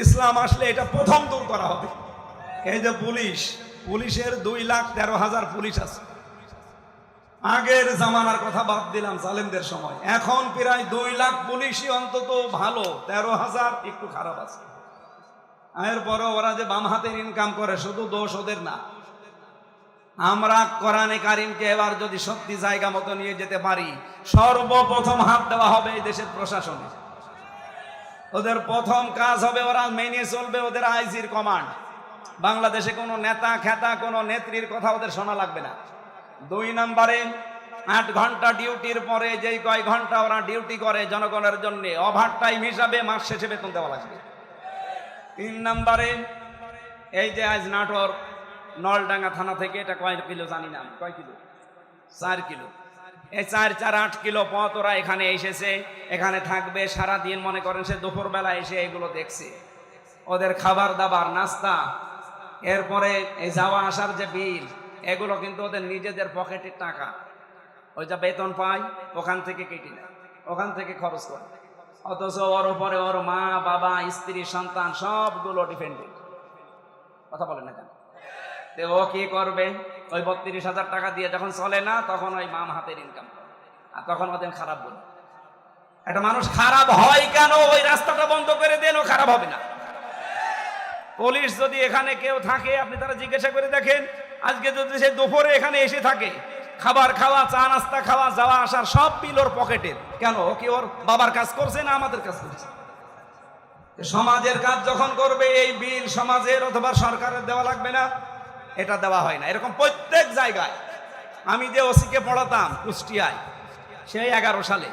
ইসলাম আসলে এটা প্রথম দূর করা হবে। এই যে পুলিশের 2,13,000 পুলিশ আছে। আগের জামানার কথা বাদ দিলাম, জালেমদের সময়, এখন প্রায় 2 লাখ পুলিশই অন্তত ভালো, 13,000 একটু খারাপ আছে। এরপরে ওরা যে বাম হাতের ইনকাম করে, শুধু দোষ ওদের না। আমরা কোরআনে কারিমকে এবার যদি সত্যি জায়গা মতো নিয়ে যেতে পারি, সর্বপ্রথম হাত দেওয়া হবে এই দেশের প্রশাসনে। ওদের প্রথম কাজ হবে, ওরা মেনে চলবে ওদের আইজির কমান্ড। বাংলাদেশে কোনো নেতা খেতা কোনো নেত্রীর কথা ওদের শোনা লাগবে না। 2 নম্বরে 8 ঘন্টা ডিউটির পরে যেই কয় ঘন্টা ওরা ডিউটি করে জনগণের জন্য, ওভার টাইম হিসাবে মাস শেষে বেতন দেওয়া লাগবে। 3 নম্বরে এই যে আজ নাটোর নলডাঙ্গা থানা থেকে, এটা কয় কিলো জানি না, কয় কিলো, 4 কিলো, এই 4-8 কিলো পথ ওরা এখানে এসেছে, এখানে থাকবে সারাদিন। মনে করেন সে দুপুরবেলা এসে এগুলো দেখছে, ওদের খাবার দাবার নাস্তা, এরপরে এই যাওয়া আসার যে বিল, এগুলো কিন্তু ওদের নিজেদের পকেটের টাকা। ওই যা বেতন পায় ওখান থেকে কেটে নেয়, ওখান থেকে খরচ করে। অথচ ওর উপরে ওর মা বাবা স্ত্রী সন্তান সবগুলো ডিপেন্ডেন্ট। কথা বলেন না কেন? ও কি করবে? ওই 32,000 টাকা দিয়ে যখন চলে না, তখন ওই মাম হাতের ইনকাম করে, আর তখন ওদের খারাপ বলে। একটা মানুষ খারাপ হয় কেন? ওই রাস্তাটা বন্ধ করে দেন, ও খারাপ হবে না। পুলিশ যদি এখানে কেউ থাকে, আপনি তারা জিজ্ঞাসা করে দেখেন, আজকে যদি সে দুপুরে এখানে এসে থাকে, খাবার খাওয়া, চা নাস্তা খাওয়া, যাওয়া আসার সব বিল ওর পকেটের। কেন? ও কি ওর বাবার কাজ করছে না আমাদের কাজ করছে? সমাজের কাজ যখন করবে, এই বিল সমাজের অথবা সরকারের দেওয়া লাগবে না? এটা দেওয়া হয় না। এরকম প্রত্যেক জায়গায়। আমি যে ওসিকে পড়াতাম কুষ্টিয়ায়, সেই 11 সালে,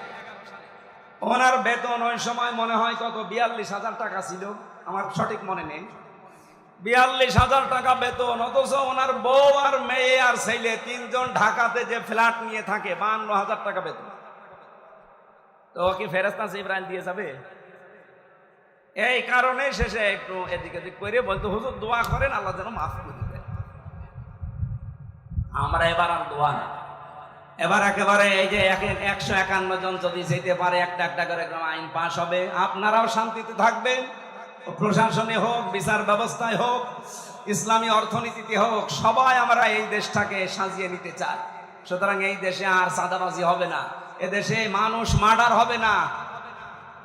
ওনার বেতন ওই সময় মনে হয় কত 42,000 টাকা ছিল, আমার সঠিক মনে নেই। 42,000 টাকা বেতন, অথচ ওনার বউ আর মেয়ে আর ছেলে 3 জন ঢাকাতে যে ফ্ল্যাট নিয়ে থাকে, 52,000 টাকা বেতন। তো কি ফেরেশতা জিবরাইল দিয়ে যাবে? এই কারণে শেষে একটু এদিক এদিক করে বলতো, হুজুর দোয়া করেন আল্লাহ যেন মাফ করে দেয়। আমরা এবার আর দোয়া না, এবার একেবারে এই যে 151 জন যদি যেতে পারে, একটা একটা করে আইন পাশ হবে, আপনারাও শান্তিতে থাকবেন। প্রশাসনে হোক, বিচার ব্যবস্থায় হোক, ইসলামী অর্থনীতিতে হোক, সবাই আমরা এই দেশটাকে সাজিয়ে নিতে চাই। সুতরাং এই দেশে আর চাঁদাবাজি হবে না, এদেশে মানুষ মার্ডার হবে না,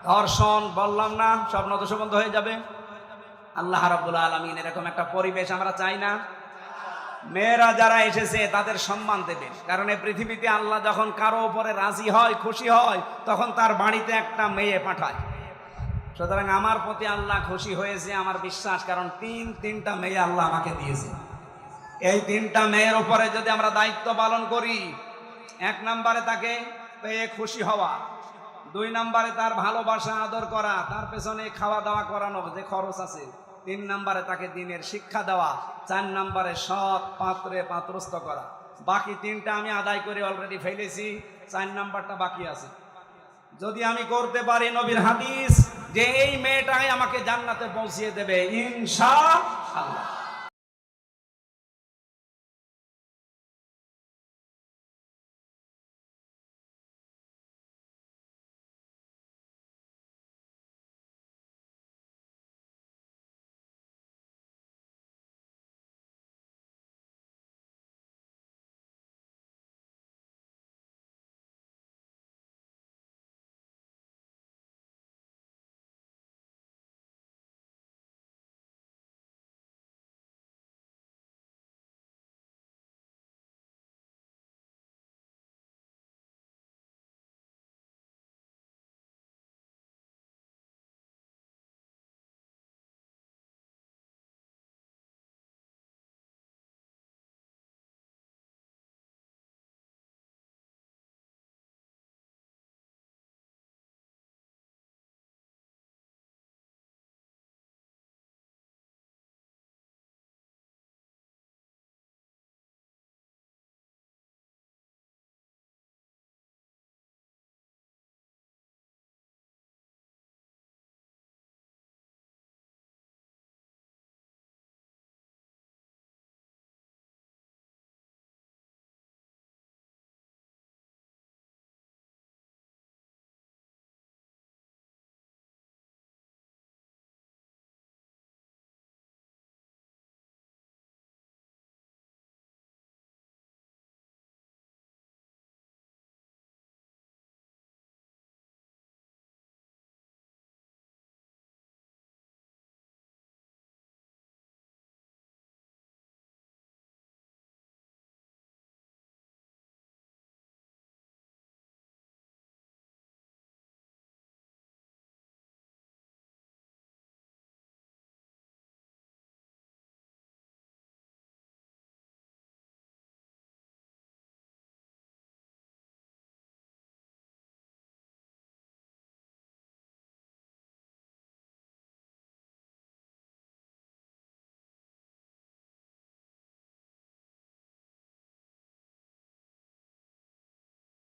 ধর্ষণ বললাম না, সব নদশ বন্ধ হয়ে যাবে। আল্লাহ রাব্বুল আলামিন এরকম একটা পরিবেশ আমরা চাই না। মেয়েরা যারা এসেছে তাদের সম্মান দেবে, কারণ এই পৃথিবীতে আল্লাহ যখন কারো উপরে রাজি হয়, খুশি হয়, তখন তার বাড়িতে একটা মেয়ে পাঠায়। সুতরাং আমার প্রতি আল্লাহ খুশি হয়েছে, আমার বিশ্বাস, কারণ তিনটা মেয়ে আল্লাহ আমাকে দিয়েছে। এই 3টা মেয়ের উপরে যদি আমরা দায়িত্ব পালন করি, 1 নম্বরে তাকে পেয়ে খুশি হওয়া, 2 নম্বরে তার ভালোবাসা আদর করা, তার পেছনে খাওয়া দাওয়া করানো যে খরচ আছে, 3 নম্বরে তাকে দিনের শিক্ষা দেওয়া, 4 নম্বরে সৎ পাত্রে পাত্রস্থ করা। বাকি 3টা আমি আদায় করে অলরেডি ফেলেছি, 4 নম্বরটা বাকি আছে। যদি আমি করতে পারি, নবীর হাদিস যে এই মেয়েটাই আমাকে জান্নাতে পৌঁছিয়ে দেবে ইনশাআল্লাহ।